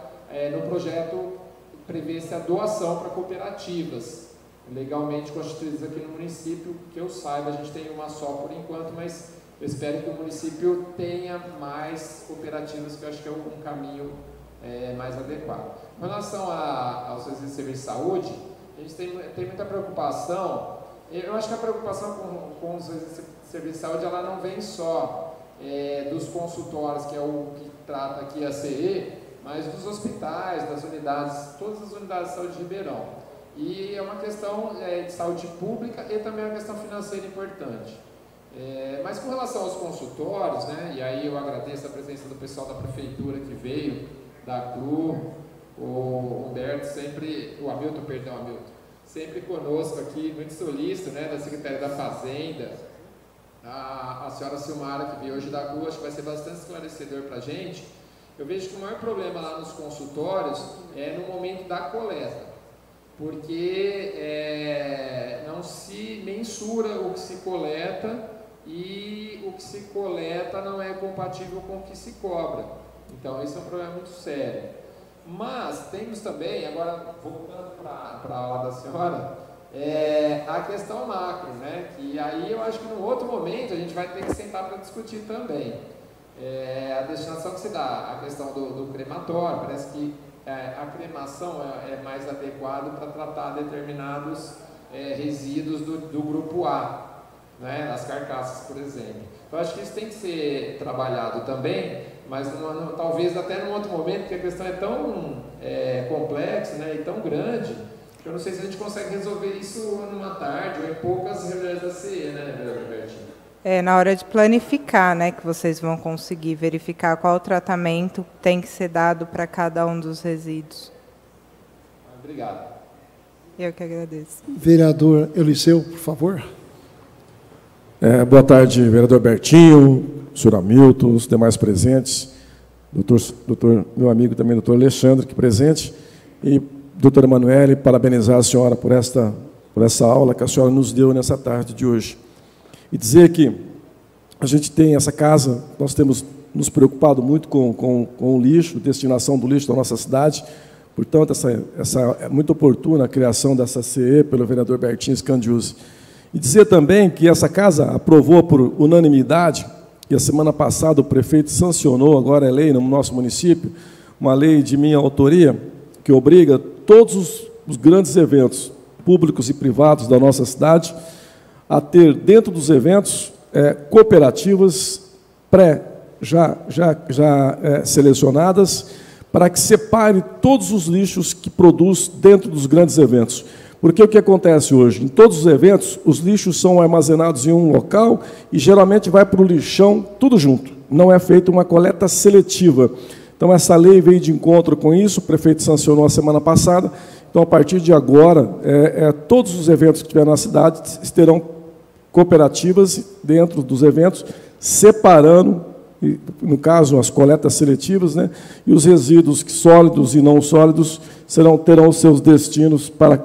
No projeto prevê-se a doação para cooperativas legalmente constituídas aqui no município. Que eu saiba, a gente tem uma só por enquanto, mas eu espero que o município tenha mais cooperativas, que eu acho que é um caminho mais adequado. Em relação aos resíduos de serviço de saúde, a gente tem muita preocupação. Eu acho que a preocupação com os resíduos de serviço de saúde, ela não vem só dos consultórios, que é o que trata aqui a CE, mas dos hospitais, das unidades, todas as unidades de saúde de Ribeirão. E é uma questão de saúde pública e também uma questão financeira importante. Mas com relação aos consultórios, né, e aí eu agradeço a presença do pessoal da prefeitura que veio, da CRU, o Humberto sempre, o Hamilton, sempre conosco aqui, muito solícito, né, da Secretaria da Fazenda, a senhora Silmara, que veio hoje da CRU, acho que vai ser bastante esclarecedor para a gente. Eu vejo que o maior problema lá nos consultórios é no momento da coleta, porque não se mensura o que se coleta e o que se coleta não é compatível com o que se cobra. Então, esse é um problema muito sério. Mas temos também, agora voltando para a aula da senhora, a questão macro, né? Que aí eu acho que no outro momento a gente vai ter que sentar para discutir também. A destinação que se dá, a questão do crematório, parece que a cremação é mais adequado para tratar determinados resíduos do grupo A, né? As carcaças, por exemplo. Então, acho que isso tem que ser trabalhado também, mas talvez até num outro momento, porque a questão é tão complexa, né, e tão grande, que eu não sei se a gente consegue resolver isso numa tarde ou em poucas reuniões da CE, né, vereador Bertinho? Na hora de planificar, né, que vocês vão conseguir verificar qual tratamento tem que ser dado para cada um dos resíduos. Obrigado. Eu que agradeço. Vereador Eliseu, por favor. Boa tarde, vereador Bertinho, senhor Hamilton, os demais presentes, doutor, meu amigo também, doutor Alexandre, aqui presente, e doutora Emanuele, parabenizar a senhora por essa aula que a senhora nos deu nessa tarde de hoje. E dizer que a gente tem essa casa, nós temos nos preocupado muito com o lixo, destinação do lixo da nossa cidade, portanto, é muito oportuna a criação dessa CE pelo vereador Bertinho Scandiuzzi. E dizer também que essa casa aprovou por unanimidade, e a semana passada o prefeito sancionou, agora é lei no nosso município, uma lei de minha autoria, que obriga todos os grandes eventos públicos e privados da nossa cidade a ter dentro dos eventos cooperativas selecionadas para que separe todos os lixos que produz dentro dos grandes eventos. Porque o que acontece hoje? Em todos os eventos, os lixos são armazenados em um local e geralmente vai para o lixão tudo junto. Não é feita uma coleta seletiva. Então, essa lei veio de encontro com isso, o prefeito sancionou a semana passada. Então, a partir de agora, todos os eventos que tiver na cidade terão cooperativas dentro dos eventos, separando, no caso, as coletas seletivas, né, e os resíduos sólidos e não sólidos terão os seus destinos para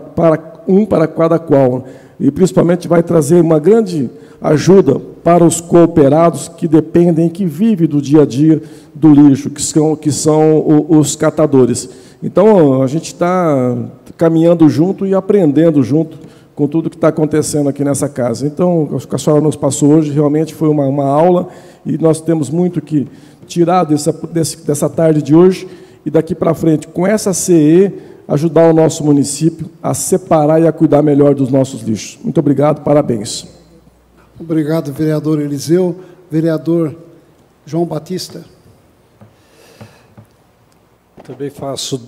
cada qual. E, principalmente, vai trazer uma grande ajuda para os cooperados que dependem, que vivem do dia a dia do lixo, que são os catadores. Então, a gente está caminhando junto e aprendendo junto com tudo que está acontecendo aqui nessa casa. Então, o que a senhora nos passou hoje realmente foi uma aula, e nós temos muito que tirar dessa tarde de hoje e daqui para frente, com essa CE, ajudar o nosso município a separar e a cuidar melhor dos nossos lixos. Muito obrigado, parabéns. Obrigado, vereador Eliseu. Vereador João Batista. Também faço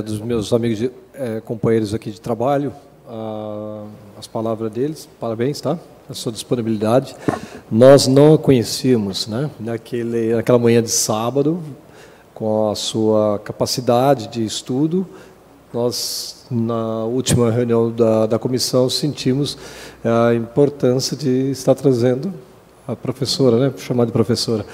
dos meus amigos, companheiros aqui de trabalho, as palavras deles. Parabéns, tá? A sua disponibilidade. Nós não a conhecíamos, né? Naquela manhã de sábado, com a sua capacidade de estudo. Nós, na última reunião da comissão, sentimos a importância de estar trazendo a professora, né? Chamar de professora,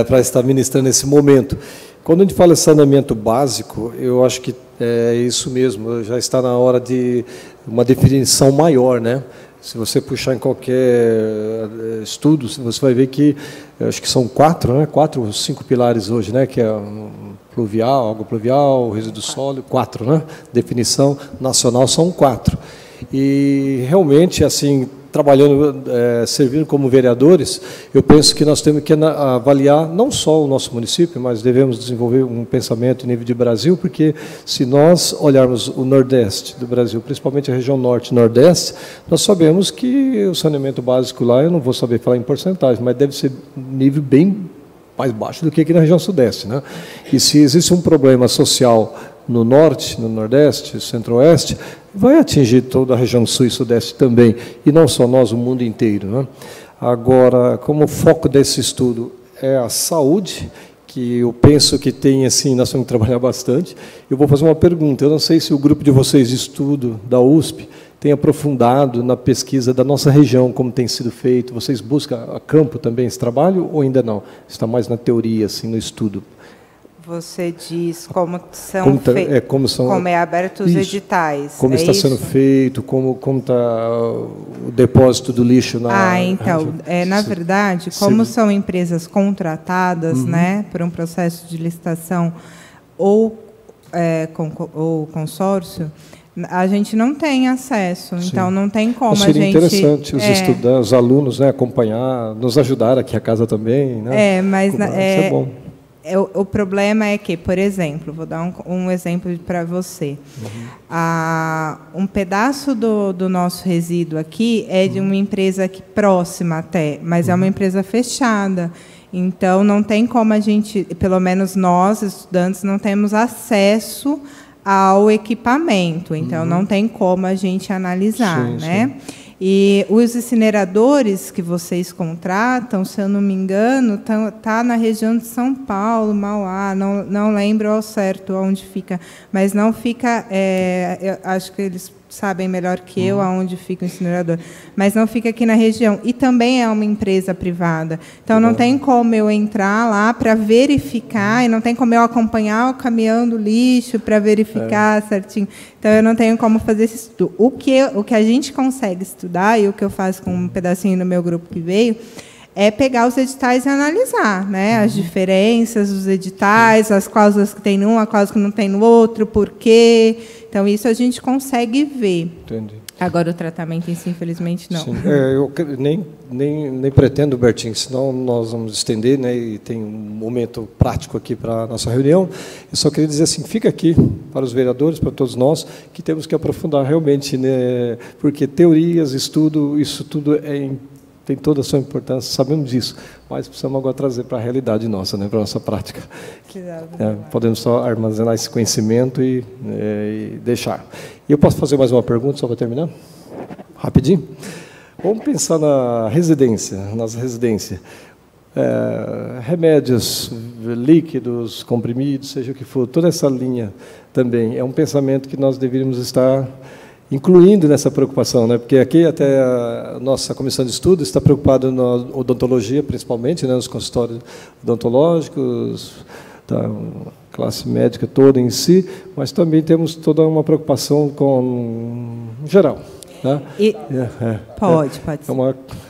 para estar ministrando nesse momento. Quando a gente fala de saneamento básico, eu acho que é isso mesmo, já está na hora de uma definição maior, né? Se você puxar em qualquer estudo, você vai ver que, acho que são 4, né? 4 ou 5 pilares hoje, né? Que é pluvial, água pluvial, resíduo sólido, 4, né? Definição nacional são 4. E realmente, assim, trabalhando, servindo como vereadores, eu penso que nós temos que avaliar não só o nosso município, mas devemos desenvolver um pensamento em nível de Brasil, porque se nós olharmos o Nordeste do Brasil, principalmente a região Norte e Nordeste, nós sabemos que o saneamento básico lá, eu não vou saber falar em porcentagem, mas deve ser nível bem mais baixo do que aqui na região Sudeste, né? E se existe um problema social no Norte, no Nordeste, Centro-Oeste, vai atingir toda a região Sul e Sudeste também, e não só nós, o mundo inteiro, né? Agora, como o foco desse estudo é a saúde, que eu penso que tem, assim, nós temos que trabalhar bastante, eu vou fazer uma pergunta. Eu não sei se o grupo de vocês de estudo da USP tem aprofundado na pesquisa da nossa região, como tem sido feito. Vocês buscam a campo também esse trabalho, ou ainda não? Está mais na teoria, assim, no estudo? Você diz como são como é aberto os editais. Como está sendo feito, como está o depósito do lixo na... Então, na verdade, como são empresas contratadas, né, por um processo de licitação ou consórcio, a gente não tem acesso, então não tem como a gente... Seria interessante os estudantes, os alunos, né, acompanhar, nos ajudar aqui a casa também, né? Mas isso é bom. O problema é que, por exemplo, vou dar um exemplo para você. Um pedaço do nosso resíduo aqui é de uma empresa aqui próxima até, mas é uma empresa fechada. Então, não tem como a gente, pelo menos nós, estudantes, não temos acesso ao equipamento. Então, não tem como a gente analisar, né? Sim. E os incineradores que vocês contratam, se eu não me engano, tá na região de São Paulo, Mauá, não lembro ao certo onde fica, mas não fica, eu acho que eles sabem melhor que eu aonde fica o incinerador, mas não fica aqui na região. E também é uma empresa privada. Então, não tem como eu entrar lá para verificar, e não tem como eu acompanhar o caminhão do lixo para verificar certinho. Então, eu não tenho como fazer esse estudo. O que a gente consegue estudar, e o que eu faço com um pedacinho do meu grupo que veio, é pegar os editais e analisar, né, as diferenças dos editais, as cláusulas que tem num, a cláusula que não tem no outro, por quê. Então, isso a gente consegue ver. Entendi. Agora, o tratamento em si, infelizmente, não. Sim. Eu nem pretendo, Bertinho, senão nós vamos estender, né, e tem um momento prático aqui para a nossa reunião. Eu só queria dizer assim, fica aqui para os vereadores, para todos nós, que temos que aprofundar realmente, né, porque teorias, estudo, isso tudo tem toda a sua importância, sabemos disso, mas precisamos agora trazer para a realidade nossa, né, para a nossa prática. Podemos só armazenar esse conhecimento e deixar. E eu posso fazer mais uma pergunta, só para terminar? Rapidinho? Vamos pensar nas residências. Remédios líquidos, comprimidos, seja o que for, toda essa linha também é um pensamento que nós deveríamos estar incluindo nessa preocupação, né? Porque aqui até a nossa comissão de estudo está preocupada na odontologia, principalmente, né, nos consultórios odontológicos, da classe médica toda em si, mas também temos toda uma preocupação com geral. Né? Pode ser.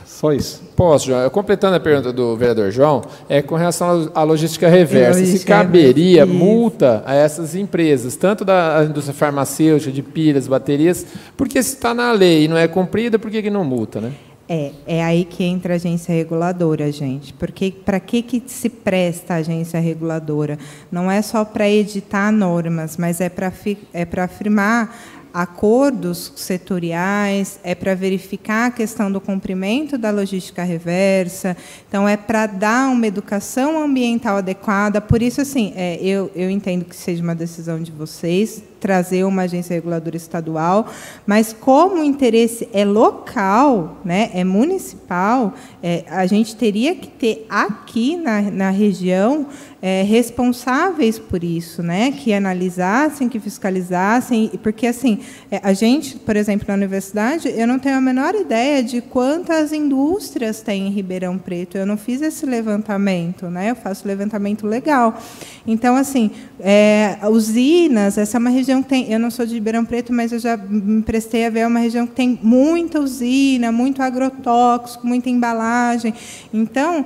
Só isso. Posso, João? Completando a pergunta do vereador João, com relação à logística reversa, se caberia multa a essas empresas, tanto da indústria farmacêutica, de pilhas, baterias, porque se está na lei e não é cumprida, por que não multa, né? É aí que entra a agência reguladora, gente. Porque para que se presta a agência reguladora? Não é só para editar normas, mas é para afirmar acordos setoriais, é para verificar a questão do cumprimento da logística reversa, então é para dar uma educação ambiental adequada. Por isso, assim, eu entendo que seja uma decisão de vocês trazer uma agência reguladora estadual, mas como o interesse é local, né, é municipal, a gente teria que ter aqui na região responsáveis por isso, né, que analisassem, que fiscalizassem, porque assim, a gente, por exemplo, na universidade, eu não tenho a menor ideia de quantas indústrias tem em Ribeirão Preto. Eu não fiz esse levantamento, né, eu faço levantamento legal. Então, assim, usinas, essa é uma região que tem, eu não sou de Ribeirão Preto, mas eu já me prestei a ver, é uma região que tem muita usina, muito agrotóxico, muita embalagem. Então,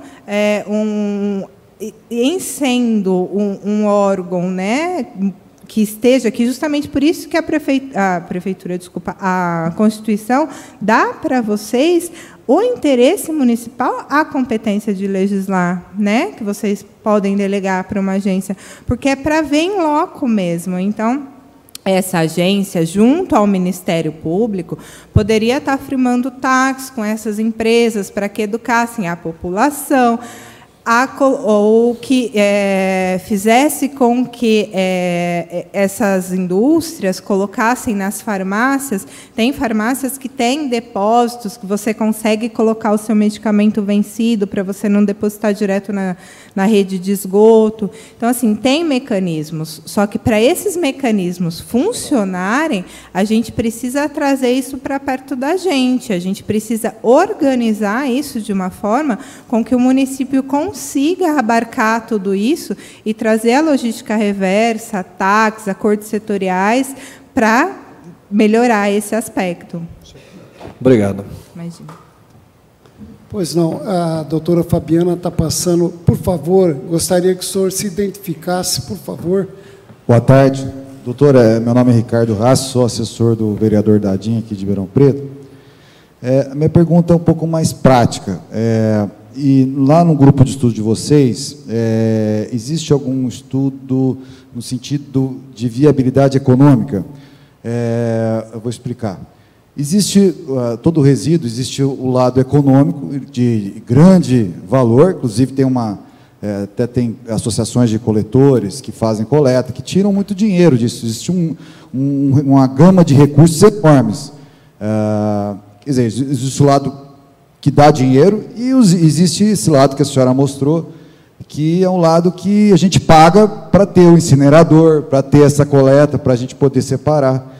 em sendo um órgão, né, que esteja aqui, justamente por isso que a Constituição dá para vocês o interesse municipal, a competência de legislar, né, que vocês podem delegar para uma agência, porque é para ver em loco mesmo. Então, essa agência, junto ao Ministério Público, poderia estar firmando taxas com essas empresas para que educassem a população, ou que fizesse com que essas indústrias colocassem nas farmácias. Tem farmácias que têm depósitos que você consegue colocar o seu medicamento vencido para você não depositar direto na rede de esgoto. Então, assim, tem mecanismos. Só que, para esses mecanismos funcionarem, a gente precisa trazer isso para perto da gente. A gente precisa organizar isso de uma forma com que o município consiga abarcar tudo isso e trazer a logística reversa, taxas, acordos setoriais, para melhorar esse aspecto. Obrigado. Imagina. Pois não, a doutora Fabiana está passando. Por favor, gostaria que o senhor se identificasse, por favor. Boa tarde. Doutora, meu nome é Ricardo Rassi, sou assessor do vereador Dadinho, aqui de Ribeirão Preto. A minha pergunta é um pouco mais prática. E lá no grupo de estudo de vocês, existe algum estudo no sentido de viabilidade econômica? Eu vou explicar. Existe, todo resíduo, existe o lado econômico, de grande valor, inclusive até tem associações de coletores que fazem coleta, que tiram muito dinheiro disso. Existe uma gama de recursos enormes. Quer dizer, existe o lado que dá dinheiro e existe esse lado que a senhora mostrou, que é um lado que a gente paga para ter o incinerador, para ter essa coleta, para a gente poder separar.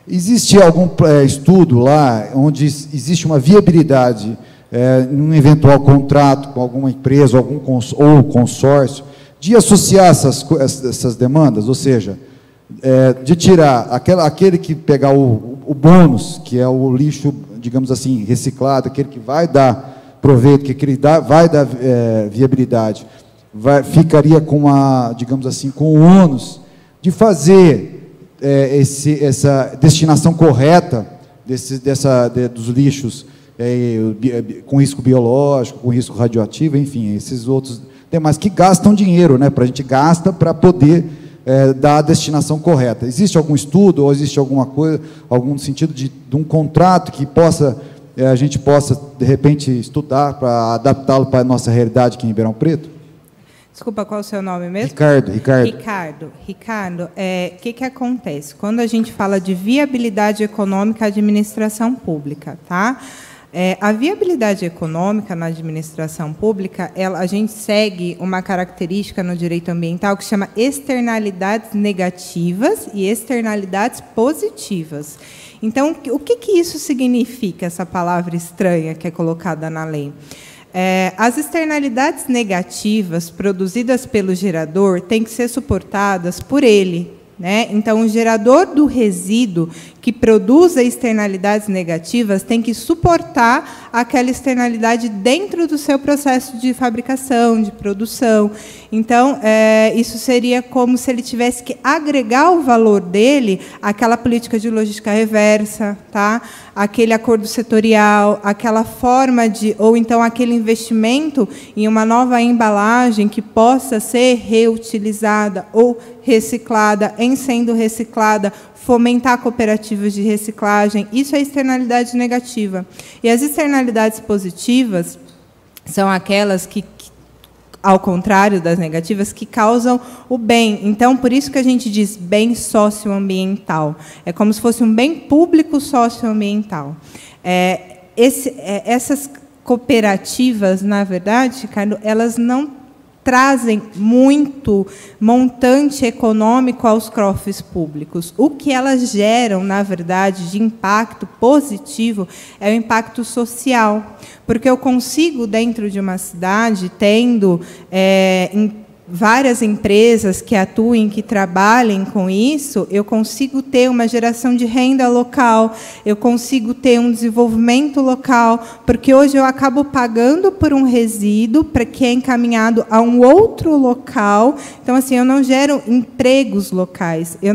Existe algum estudo lá onde existe uma viabilidade, num eventual contrato com alguma empresa, ou consórcio, de associar essas demandas? Ou seja, de tirar aquele que pegar o bônus, que é o lixo, digamos assim, reciclado, aquele que vai dar proveito, vai dar viabilidade, ficaria com digamos assim, com o ônus de fazer essa destinação correta dos lixos com risco biológico, com risco radioativo, enfim, esses outros demais que gastam dinheiro, né? A gente gasta para poder dar a destinação correta. Existe algum estudo ou existe alguma coisa, algum sentido de um contrato que a gente possa, de repente, estudar para adaptá-lo para a nossa realidade aqui em Ribeirão Preto? Desculpa, qual é o seu nome mesmo? Ricardo. Que acontece? Quando a gente fala de viabilidade econômica, administração pública, tá? A viabilidade econômica na administração pública, a gente segue uma característica no direito ambiental que se chama externalidades negativas e externalidades positivas. Então, o que isso significa, essa palavra estranha que é colocada na lei? As externalidades negativas produzidas pelo gerador têm que ser suportadas por ele, né? Então, o gerador do resíduo que produza externalidades negativas tem que suportar aquela externalidade dentro do seu processo de fabricação, de produção. Então, isso seria como se ele tivesse que agregar o valor dele àquela política de logística reversa, tá? Aquele acordo setorial, aquela forma de, ou então aquele investimento em uma nova embalagem que possa ser reutilizada ou reciclada, em sendo reciclada, fomentar cooperativas de reciclagem. Isso é externalidade negativa. E as externalidades positivas são aquelas que, ao contrário das negativas, que causam o bem. Então, por isso que a gente diz bem socioambiental. É como se fosse um bem público socioambiental. Essas cooperativas, na verdade, Ricardo, elas não trazem muito montante econômico aos cofres públicos. O que elas geram, na verdade, de impacto positivo é o impacto social, porque eu consigo, dentro de uma cidade, tendo várias empresas que atuem, que trabalhem com isso, eu consigo ter uma geração de renda local, eu consigo ter um desenvolvimento local, porque hoje eu acabo pagando por um resíduo para que é encaminhado a um outro local. Então, assim, eu não gero empregos locais, eu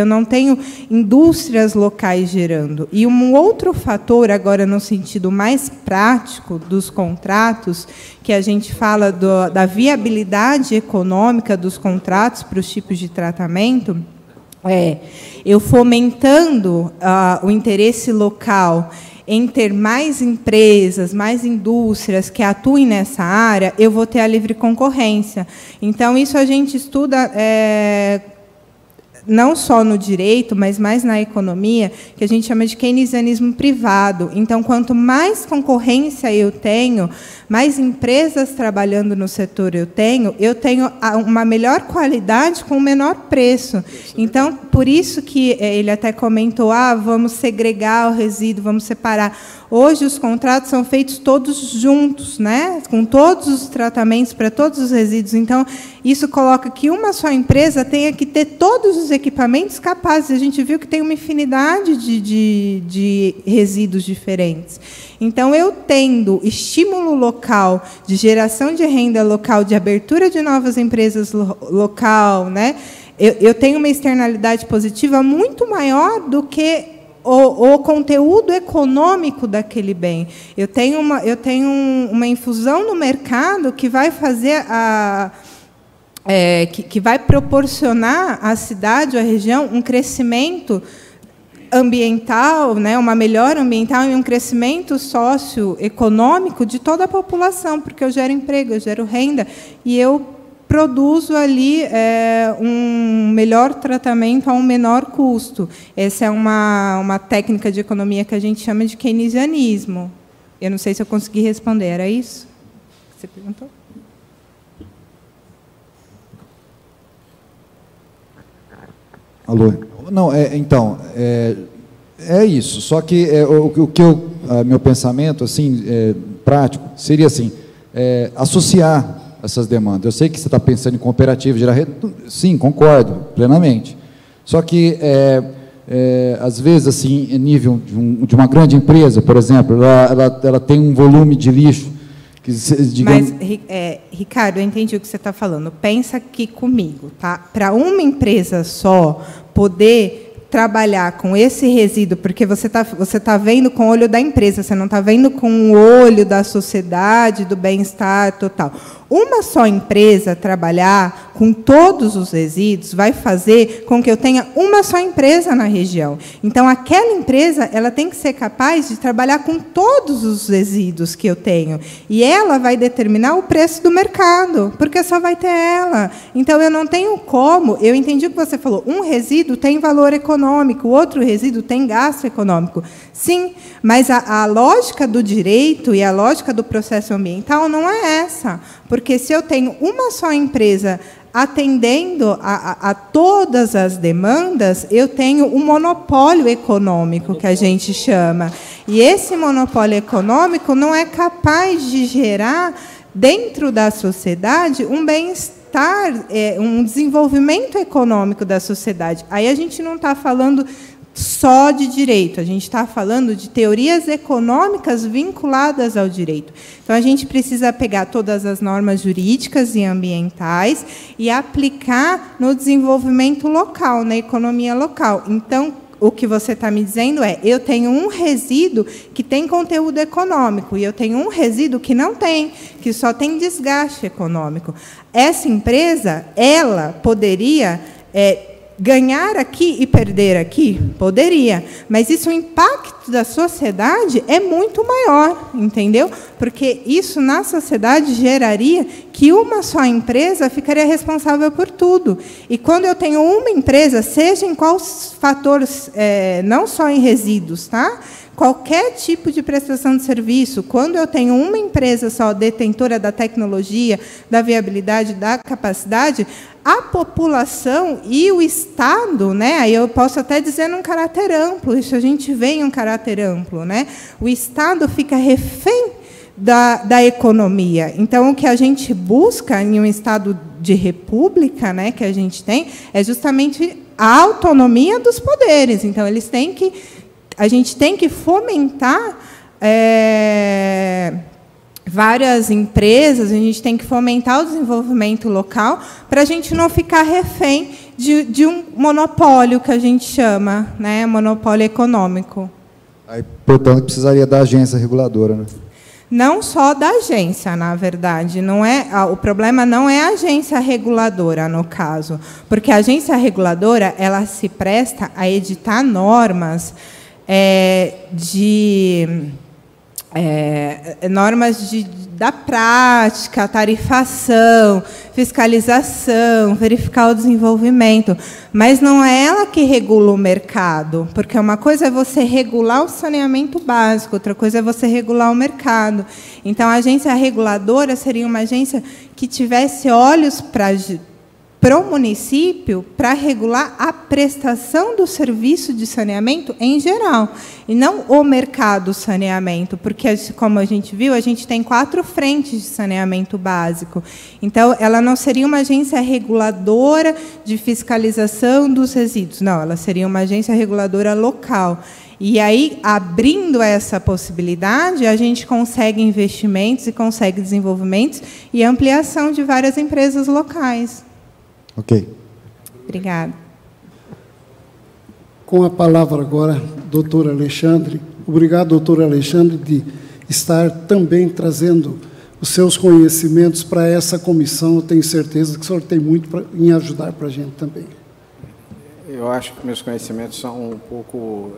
não tenho indústrias locais gerando. E um outro fator, agora no sentido mais prático dos contratos, que a gente fala da viabilidade econômica dos contratos para os tipos de tratamento, eu fomentando o interesse local em ter mais empresas, mais indústrias que atuem nessa área, eu vou ter a livre concorrência. Então, isso a gente estuda não só no direito, mas mais na economia, que a gente chama de keynesianismo privado. Então, quanto mais concorrência eu tenho, mais empresas trabalhando no setor eu tenho uma melhor qualidade com menor preço. Então, por isso que ele até comentou, vamos segregar o resíduo, vamos separar. Hoje, os contratos são feitos todos juntos, né? Com todos os tratamentos para todos os resíduos. Então, isso coloca que uma só empresa tenha que ter todos os equipamentos capazes. A gente viu que tem uma infinidade de resíduos diferentes. Então, eu tendo estímulo local, de geração de renda local, de abertura de novas empresas local, né? Eu tenho uma externalidade positiva muito maior do que o conteúdo econômico daquele bem. Eu tenho uma infusão no mercado que vai fazer que vai proporcionar à cidade ou à região um crescimento ambiental, né, uma melhora ambiental e um crescimento socioeconômico de toda a população, porque eu gero emprego, eu gero renda e eu produzo ali um melhor tratamento a um menor custo. Essa é uma técnica de economia que a gente chama de keynesianismo. Eu não sei se eu consegui responder. Era isso que você perguntou? Alô? Não, então, é isso. Só que meu pensamento assim, prático seria assim, associar essas demandas. Eu sei que você está pensando em cooperativa, gerar rede. Sim, concordo plenamente. Só que, às vezes, assim, em nível de uma grande empresa, por exemplo, ela tem um volume de lixo. Mas, Ricardo, eu entendi o que você está falando. Pensa aqui comigo, tá? Para uma empresa só poder trabalhar com esse resíduo, porque você tá vendo com o olho da empresa, você não está vendo com o olho da sociedade, do bem-estar total. Uma só empresa trabalhar com todos os resíduos vai fazer com que eu tenha uma só empresa na região. Então, aquela empresa ela tem que ser capaz de trabalhar com todos os resíduos que eu tenho. E ela vai determinar o preço do mercado, porque só vai ter ela. Então, eu não tenho como... Eu entendi o que você falou. Um resíduo tem valor econômico, o outro resíduo tem gasto econômico. Sim, mas a lógica do direito e a lógica do processo ambiental não é essa. Porque se eu tenho uma só empresa atendendo a todas as demandas, eu tenho um monopólio econômico, que a gente chama. E esse monopólio econômico não é capaz de gerar, dentro da sociedade, um bem-estar, um desenvolvimento econômico da sociedade. Aí a gente não está falando só de direito, a gente está falando de teorias econômicas vinculadas ao direito. Então, a gente precisa pegar todas as normas jurídicas e ambientais e aplicar no desenvolvimento local, na economia local. Então, o que você está me dizendo é, eu tenho um resíduo que tem conteúdo econômico e eu tenho um resíduo que não tem, que só tem desgaste econômico. Essa empresa, ela poderia ganhar aqui e perder aqui? Poderia, mas isso, o impacto da sociedade é muito maior, entendeu? Porque isso, na sociedade, geraria que uma só empresa ficaria responsável por tudo. E quando eu tenho uma empresa, seja em quais fatores, não só em resíduos, tá? Qualquer tipo de prestação de serviço, quando eu tenho uma empresa só detentora da tecnologia, da viabilidade, da capacidade, a população e o Estado, né, aí eu posso até dizer num caráter amplo, isso a gente vê em um caráter amplo, né, o Estado fica refém da economia. Então, o que a gente busca em um Estado de república, né, que a gente tem, é justamente a autonomia dos poderes. Então, a gente tem que fomentar várias empresas, a gente tem que fomentar o desenvolvimento local para a gente não ficar refém de um monopólio, que a gente chama, né, monopólio econômico. Aí, portanto, precisaria da agência reguladora, né? Não só da agência, na verdade. O problema não é a agência reguladora, no caso, porque a agência reguladora, ela se presta a editar normas da prática, tarifação, fiscalização, verificar o desenvolvimento, mas não é ela que regula o mercado, porque uma coisa é você regular o saneamento básico, outra coisa é você regular o mercado. Então, a agência reguladora seria uma agência que tivesse olhos para o município para regular a prestação do serviço de saneamento em geral, e não o mercado saneamento, porque, como a gente viu, a gente tem 4 frentes de saneamento básico. Então, ela não seria uma agência reguladora de fiscalização dos resíduos, não, ela seria uma agência reguladora local. E aí, abrindo essa possibilidade, a gente consegue investimentos e consegue desenvolvimentos e ampliação de várias empresas locais. Ok. Obrigada. Com a palavra agora, doutor Alexandre. Obrigado, doutor Alexandre, de estar também trazendo os seus conhecimentos para essa comissão. Eu tenho certeza que o senhor tem muito em ajudar para a gente também. Eu acho que meus conhecimentos são um pouco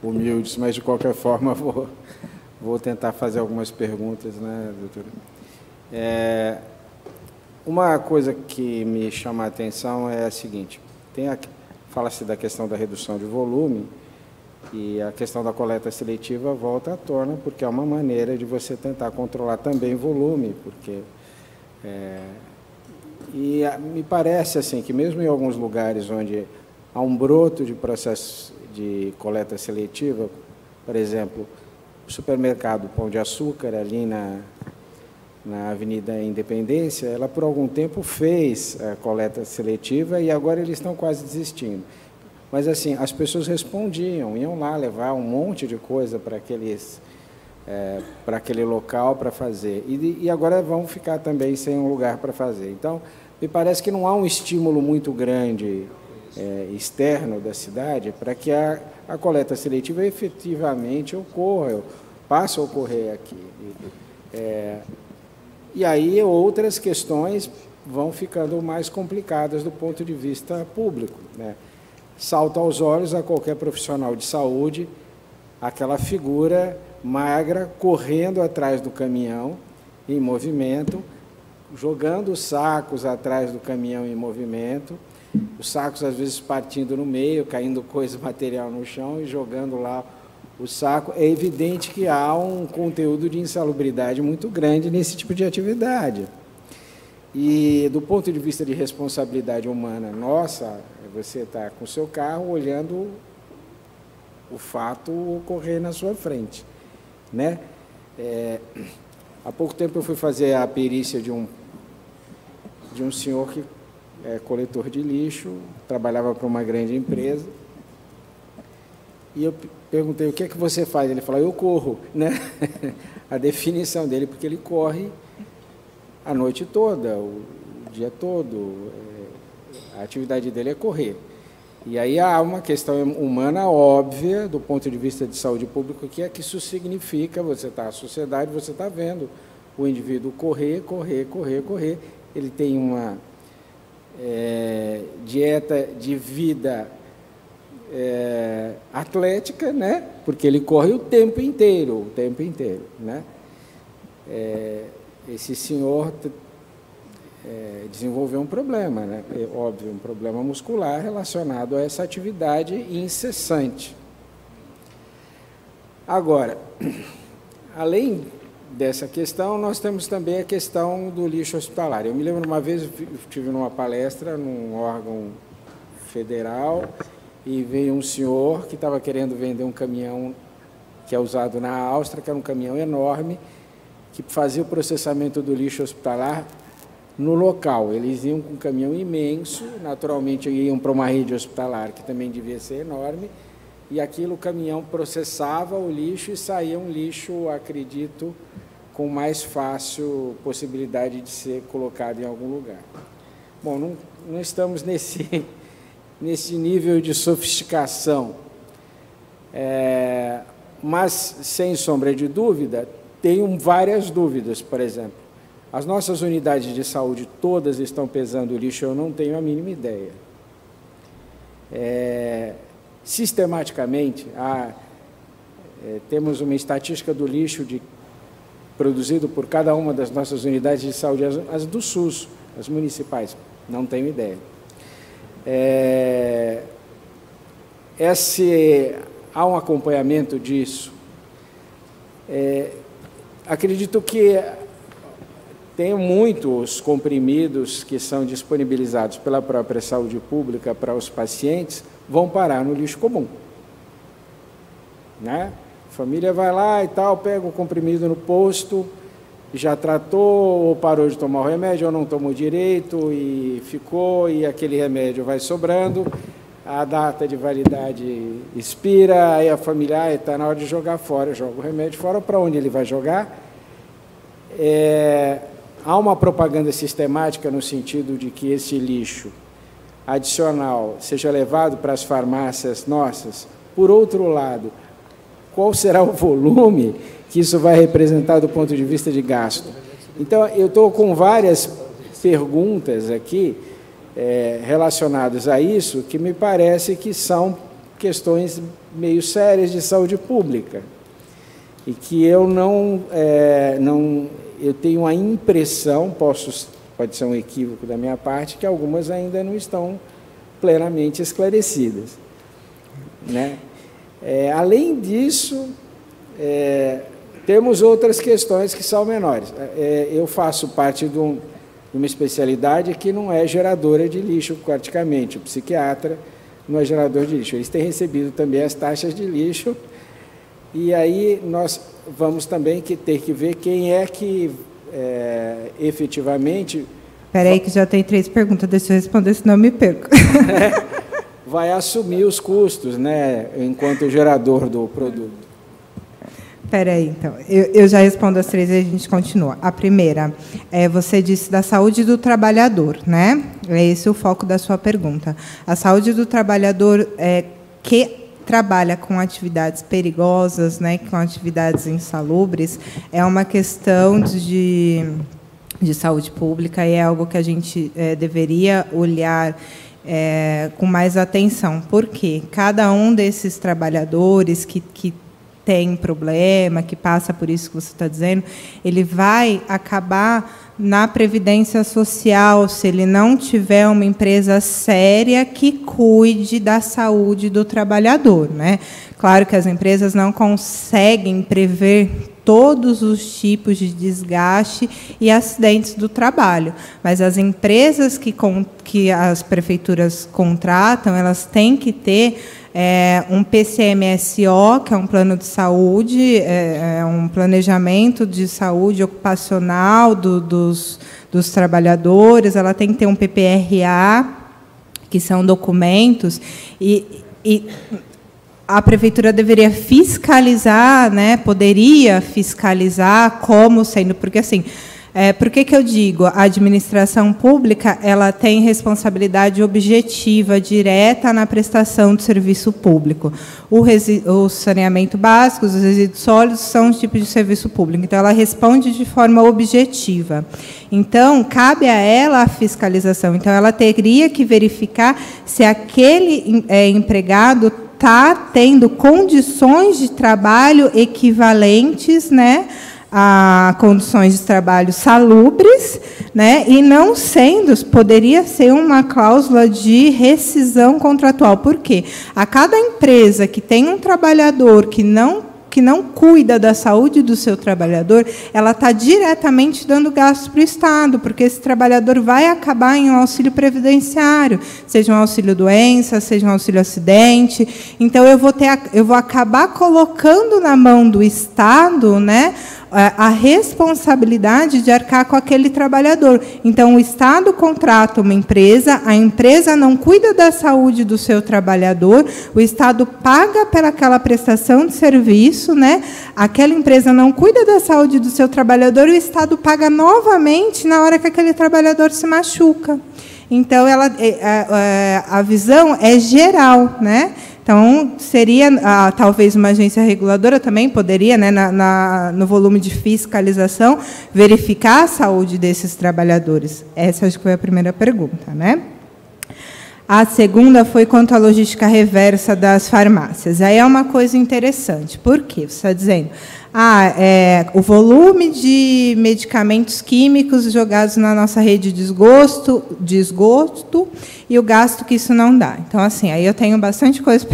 humildes, mas, de qualquer forma, vou tentar fazer algumas perguntas, né, doutora? Uma coisa que me chama a atenção é a seguinte: fala-se da questão da redução de volume, e a questão da coleta seletiva volta à tona, porque é uma maneira de você tentar controlar também volume, porque me parece assim que, mesmo em alguns lugares onde há um broto de processo de coleta seletiva, por exemplo, o supermercado Pão de Açúcar, ali na Avenida Independência, ela por algum tempo fez a coleta seletiva e agora eles estão quase desistindo. Mas, assim, as pessoas respondiam, iam lá levar um monte de coisa para aquele local para fazer. E agora vão ficar também sem um lugar para fazer. Então, me parece que não há um estímulo muito grande externo da cidade para que a coleta seletiva efetivamente passe a ocorrer aqui. E aí outras questões vão ficando mais complicadas do ponto de vista público, né? Salta aos olhos a qualquer profissional de saúde aquela figura magra correndo atrás do caminhão em movimento, jogando os sacos atrás do caminhão em movimento, os sacos às vezes partindo no meio, caindo material no chão e jogando lá o saco. É evidente que há um conteúdo de insalubridade muito grande nesse tipo de atividade. E, do ponto de vista de responsabilidade humana nossa, você está com o seu carro olhando o fato ocorrer na sua frente, né? Há pouco tempo eu fui fazer a perícia de um senhor que é coletor de lixo, trabalhava para uma grande empresa, E eu perguntei, o que é que você faz? Ele falou, eu corro, né? A definição dele, porque ele corre a noite toda, o dia todo, a atividade dele é correr. E aí há uma questão humana óbvia, do ponto de vista de saúde pública, que é que isso significa, você está na sociedade, você está vendo o indivíduo correr, ele tem uma dieta de vida atlética, né? Porque ele corre o tempo inteiro, né? Esse senhor desenvolveu um problema, né? Óbvio, um problema muscular relacionado a essa atividade incessante. Agora, além dessa questão, nós temos também a questão do lixo hospitalar. Eu me lembro uma vez, eu estive numa palestra num órgão federal e veio um senhor que estava querendo vender um caminhão que é usado na Áustria, que era um caminhão enorme, que fazia o processamento do lixo hospitalar no local. Eles iam com um caminhão imenso, naturalmente iam para uma rede hospitalar, que também devia ser enorme, e aquilo o caminhão processava o lixo e saía um lixo, acredito, com mais fácil possibilidade de ser colocado em algum lugar. Bom, não estamos nesse nível de sofisticação, mas, sem sombra de dúvida, tenho várias dúvidas. Por exemplo, as nossas unidades de saúde todas estão pesando lixo, eu não tenho a mínima ideia. Sistematicamente, temos uma estatística do lixo produzido por cada uma das nossas unidades de saúde, as do SUS, as municipais, não tenho ideia. Há um acompanhamento disso. Acredito que tem muitos comprimidos que são disponibilizados pela própria saúde pública para os pacientes, vão parar no lixo comum, né? A família vai lá e tal, pega o comprimido no posto, já tratou, ou parou de tomar o remédio, ou não tomou direito, e ficou, e aquele remédio vai sobrando, a data de validade expira, aí a família, está na hora de jogar fora, joga o remédio fora, para onde ele vai jogar? Há uma propaganda sistemática no sentido de que esse lixo adicional seja levado para as farmácias nossas. Por outro lado, qual será o volume que isso vai representar do ponto de vista de gasto? Então, eu estou com várias perguntas aqui relacionadas a isso, que me parece que são questões meio sérias de saúde pública, e que eu eu tenho a impressão, pode ser um equívoco da minha parte, que algumas ainda não estão plenamente esclarecidas, né? Além disso, temos outras questões que são menores. Eu faço parte de uma especialidade que não é geradora de lixo, praticamente. O psiquiatra não é gerador de lixo. Eles têm recebido também as taxas de lixo, e aí nós vamos também ter que ver quem é que efetivamente... Espera aí que já tem 3 perguntas, deixa eu responder, senão eu me perco. Vai assumir os custos, né, enquanto gerador do produto. Espera aí, então. Eu já respondo as 3 e a gente continua. A primeira, você disse da saúde do trabalhador, né? É esse o foco da sua pergunta. A saúde do trabalhador que trabalha com atividades perigosas, né, com atividades insalubres, é uma questão de saúde pública, e é algo que a gente deveria olhar com mais atenção, porque cada um desses trabalhadores que tem problema, que passa por isso que você está dizendo, ele vai acabar na Previdência Social, se ele não tiver uma empresa séria que cuide da saúde do trabalhador, né? Claro que as empresas não conseguem prever todos os tipos de desgaste e acidentes do trabalho, mas as empresas que as prefeituras contratam, elas têm que ter um PCMSO, que é um plano de saúde, um planejamento de saúde ocupacional dos trabalhadores, ela tem que ter um PPRA, que são documentos, e a prefeitura deveria fiscalizar, né, poderia fiscalizar como sendo, porque assim, por que eu digo? A administração pública ela tem responsabilidade objetiva direta na prestação de serviço público. O saneamento básico, os resíduos sólidos são um tipo de serviço público, então ela responde de forma objetiva. Então, cabe a ela a fiscalização. Então, ela teria que verificar se aquele empregado está tendo condições de trabalho equivalentes, né, a condições de trabalho salubres, né, e não sendo, poderia ser uma cláusula de rescisão contratual. Por quê? A cada empresa que tem um trabalhador que não cuida da saúde do seu trabalhador, ela está diretamente dando gasto para o Estado, porque esse trabalhador vai acabar em um auxílio previdenciário, seja um auxílio doença, seja um auxílio acidente. Então, eu vou acabar colocando na mão do Estado, né, a responsabilidade de arcar com aquele trabalhador. Então, o Estado contrata uma empresa, a empresa não cuida da saúde do seu trabalhador, o Estado paga pelaquela prestação de serviço, né? Aquela empresa não cuida da saúde do seu trabalhador e o Estado paga novamente na hora que aquele trabalhador se machuca. Então, a visão é geral, né? Então, seria, talvez, uma agência reguladora também poderia, né, no volume de fiscalização, verificar a saúde desses trabalhadores. Essa, acho que foi a primeira pergunta, né? A segunda foi quanto à logística reversa das farmácias. Aí é uma coisa interessante. Por quê? Você está dizendo, o volume de medicamentos químicos jogados na nossa rede de esgoto e o gasto que isso não dá. Então, assim, aí eu tenho bastante coisa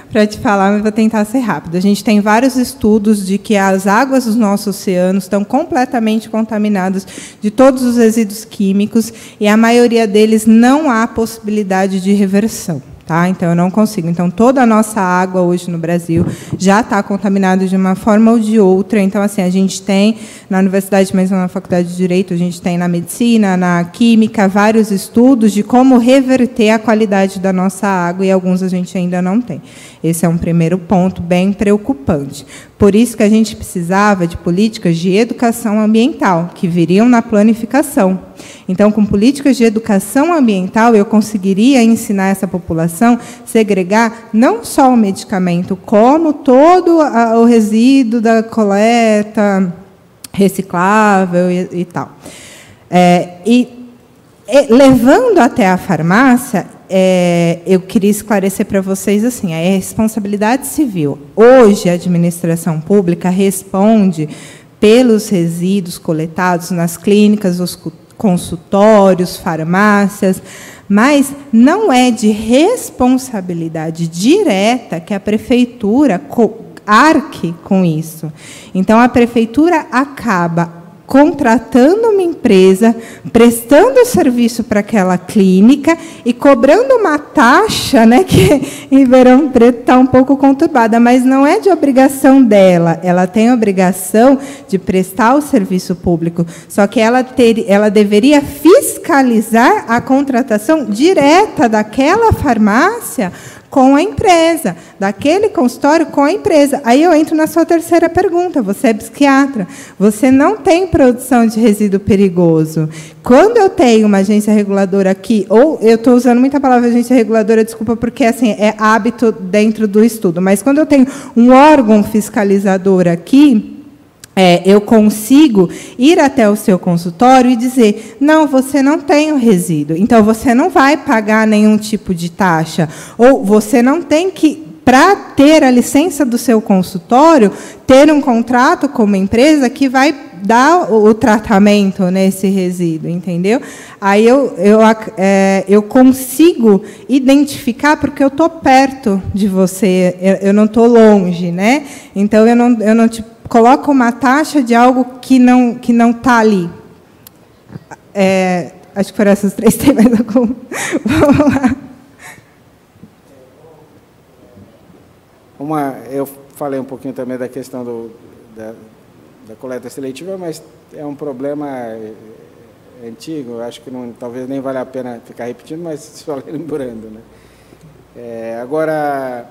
para te falar, mas vou tentar ser rápido. A gente tem vários estudos de que as águas dos nossos oceanos estão completamente contaminadas de todos os resíduos químicos e a maioria deles não há possibilidade de reversão. Tá? Então, eu não consigo. Então, toda a nossa água hoje no Brasil já está contaminada de uma forma ou de outra. Então, assim, a gente tem na universidade, mas na faculdade de Direito, a gente tem na medicina, na química, vários estudos de como reverter a qualidade da nossa água e alguns a gente ainda não tem. Esse é um primeiro ponto bem preocupante. Por isso que a gente precisava de políticas de educação ambiental, que viriam na planificação. Então, com políticas de educação ambiental, eu conseguiria ensinar essa população a segregar não só o medicamento, como todo o resíduo da coleta reciclável e tal. Levando até a farmácia, eu queria esclarecer para vocês assim, a responsabilidade civil. Hoje, a administração pública responde pelos resíduos coletados nas clínicas, os consultórios, farmácias, mas não é de responsabilidade direta que a prefeitura arque com isso. Então, a prefeitura acaba contratando uma empresa, prestando serviço para aquela clínica e cobrando uma taxa, né, que em Ribeirão Preto está um pouco conturbada, mas não é de obrigação dela, ela tem a obrigação de prestar o serviço público, só que ela deveria fiscalizar a contratação direta daquela farmácia com a empresa, daquele consultório com a empresa. Aí eu entro na sua terceira pergunta. Você é psiquiatra, você não tem produção de resíduo perigoso. Quando eu tenho uma agência reguladora aqui, ou eu estou usando muita palavra agência reguladora, desculpa, porque assim, é hábito dentro do estudo, mas quando eu tenho um órgão fiscalizador aqui, eu consigo ir até o seu consultório e dizer, não, você não tem o resíduo, então você não vai pagar nenhum tipo de taxa, ou você não tem que, para ter a licença do seu consultório, ter um contrato com uma empresa que vai dar o tratamento nesse resíduo, entendeu? Aí eu consigo identificar, porque eu estou perto de você, eu não estou longe, né? Então, eu não te coloco uma taxa de algo que não está ali. Acho que foram essas três. Tem mais algum? Vamos lá. Eu falei um pouquinho também da questão da coleta seletiva, mas é um problema antigo, acho que talvez nem vale a pena ficar repetindo, mas só lembrando, né? Agora,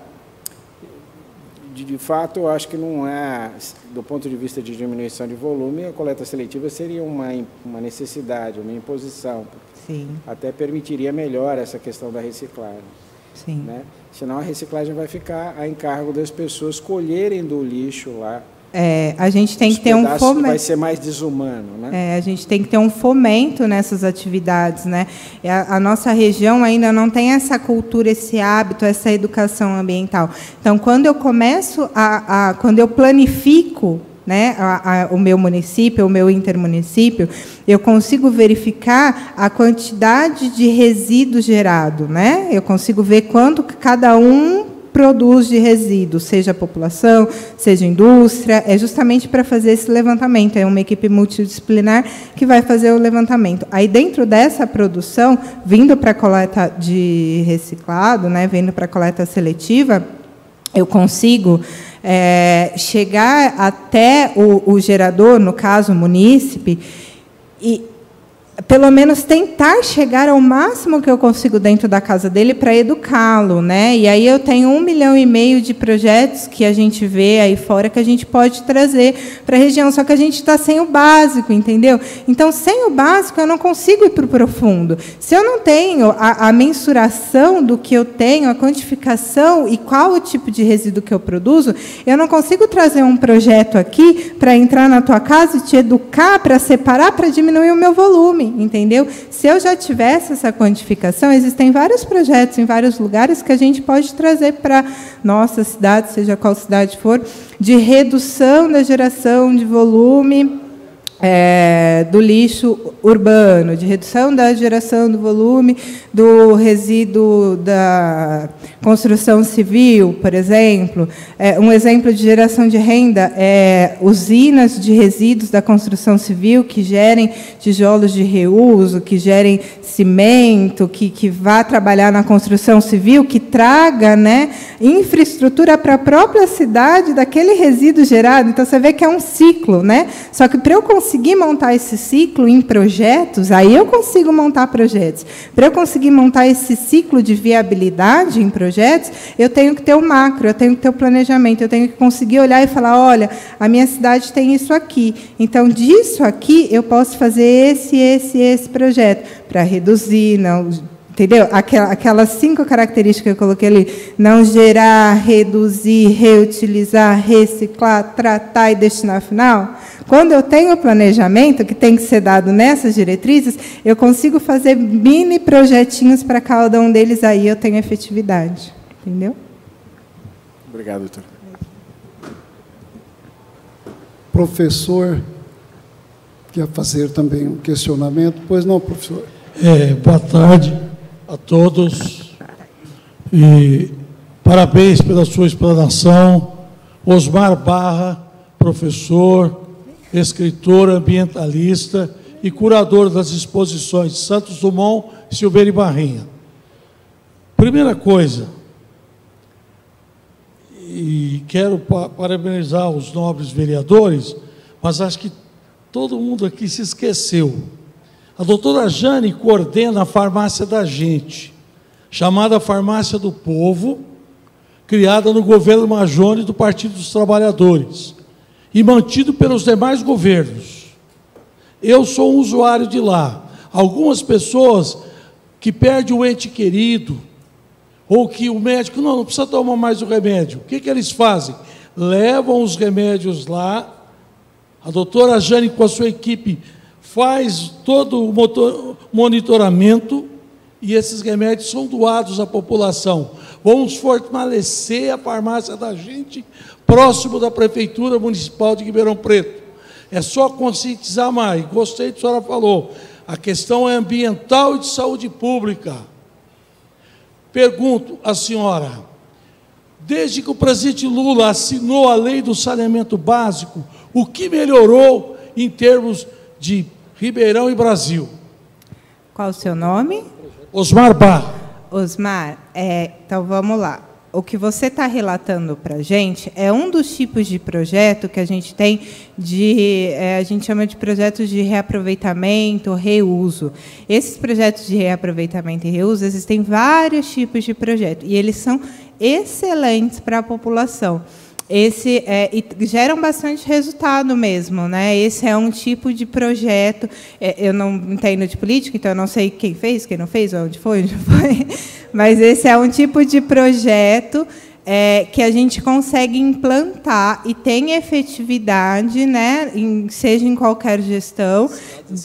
de fato, eu acho que não é, do ponto de vista de diminuição de volume, a coleta seletiva seria uma necessidade, uma imposição. Sim. Até permitiria melhor essa questão da reciclagem. Sim. Né? Senão a reciclagem vai ficar a encargo das pessoas colherem do lixo lá. A gente tem que ter um fomento. Vai ser mais desumano, né? A gente tem que ter um fomento nessas atividades, né? A nossa região ainda não tem essa cultura, esse hábito, essa educação ambiental. Então, quando eu começo quando eu planifico, né, o meu município, o meu intermunicípio, eu consigo verificar a quantidade de resíduo gerado, né? Eu consigo ver quanto cada um produz de resíduos, seja a população, seja a indústria, é justamente para fazer esse levantamento. É uma equipe multidisciplinar que vai fazer o levantamento. Aí, dentro dessa produção, vindo para a coleta de reciclado, né, vindo para a coleta seletiva, eu consigo chegar até o gerador, no caso, o munícipe, e pelo menos tentar chegar ao máximo que eu consigo dentro da casa dele para educá-lo, né? E aí eu tenho 1,5 milhão de projetos que a gente vê aí fora que a gente pode trazer para a região, só que a gente está sem o básico, entendeu? Então, sem o básico, eu não consigo ir para o profundo. Se eu não tenho a mensuração do que eu tenho, a quantificação e qual o tipo de resíduo que eu produzo, eu não consigo trazer um projeto aqui para entrar na tua casa e te educar para separar, para diminuir o meu volume. Entendeu? Se eu já tivesse essa quantificação, existem vários projetos em vários lugares que a gente pode trazer para nossa cidade, seja qual cidade for, de redução da geração de volume do lixo urbano, de redução da geração do volume do resíduo da construção civil, por exemplo. Um exemplo de geração de renda é usinas de resíduos da construção civil que gerem tijolos de reuso, que gerem cimento, que vá trabalhar na construção civil, que traga, né, infraestrutura para a própria cidade daquele resíduo gerado. Então, você vê que é um ciclo, né? Só que para eu conseguir montar esse ciclo em projetos, aí eu consigo montar projetos. Para eu conseguir montar esse ciclo de viabilidade em projetos, eu tenho que ter o macro, eu tenho que ter o planejamento, eu tenho que conseguir olhar e falar, olha, a minha cidade tem isso aqui. Então, disso aqui, eu posso fazer esse projeto para reduzir, não... Entendeu? Aquelas 5 características que eu coloquei ali: não gerar, reduzir, reutilizar, reciclar, tratar e destinar final. Quando eu tenho o planejamento, que tem que ser dado nessas diretrizes, eu consigo fazer mini projetinhos para cada um deles, aí eu tenho efetividade. Entendeu? Obrigado, doutor. Professor, quer fazer também um questionamento? Pois não, professor. Boa tarde a todos e parabéns pela sua explanação. Osmar Barra, professor, escritor, ambientalista e curador das exposições Santos Dumont, Silveira e Barrinha. Primeira coisa, e quero parabenizar os nobres vereadores, mas acho que todo mundo aqui se esqueceu. A doutora Jane coordena a farmácia da gente, chamada Farmácia do Povo, criada no governo Majone do Partido dos Trabalhadores e mantido pelos demais governos. Eu sou um usuário de lá. Algumas pessoas que perdem o ente querido, ou que o médico não precisa tomar mais o remédio, o que eles fazem? Levam os remédios lá, a doutora Jane com a sua equipe faz todo o monitoramento e esses remédios são doados à população. Vamos fortalecer a farmácia da gente próximo da Prefeitura Municipal de Ribeirão Preto. É só conscientizar mais. Gostei do que a senhora falou. A questão é ambiental e de saúde pública. Pergunto à senhora, desde que o presidente Lula assinou a lei do saneamento básico, o que melhorou em termos de Ribeirão e Brasil? Qual o seu nome? Osmar Barra. Osmar, então vamos lá. O que você está relatando para a gente é um dos tipos de projeto que a gente tem a gente chama de projetos de reaproveitamento, reuso. Esses projetos de reaproveitamento e reuso, existem vários tipos de projetos, e eles são excelentes para a população. E geram bastante resultado mesmo, né? Esse é um tipo de projeto. Eu não entendo de política, então eu não sei quem fez, quem não fez, onde foi, mas esse é um tipo de projeto que a gente consegue implantar e tem efetividade, né? Seja em qualquer gestão,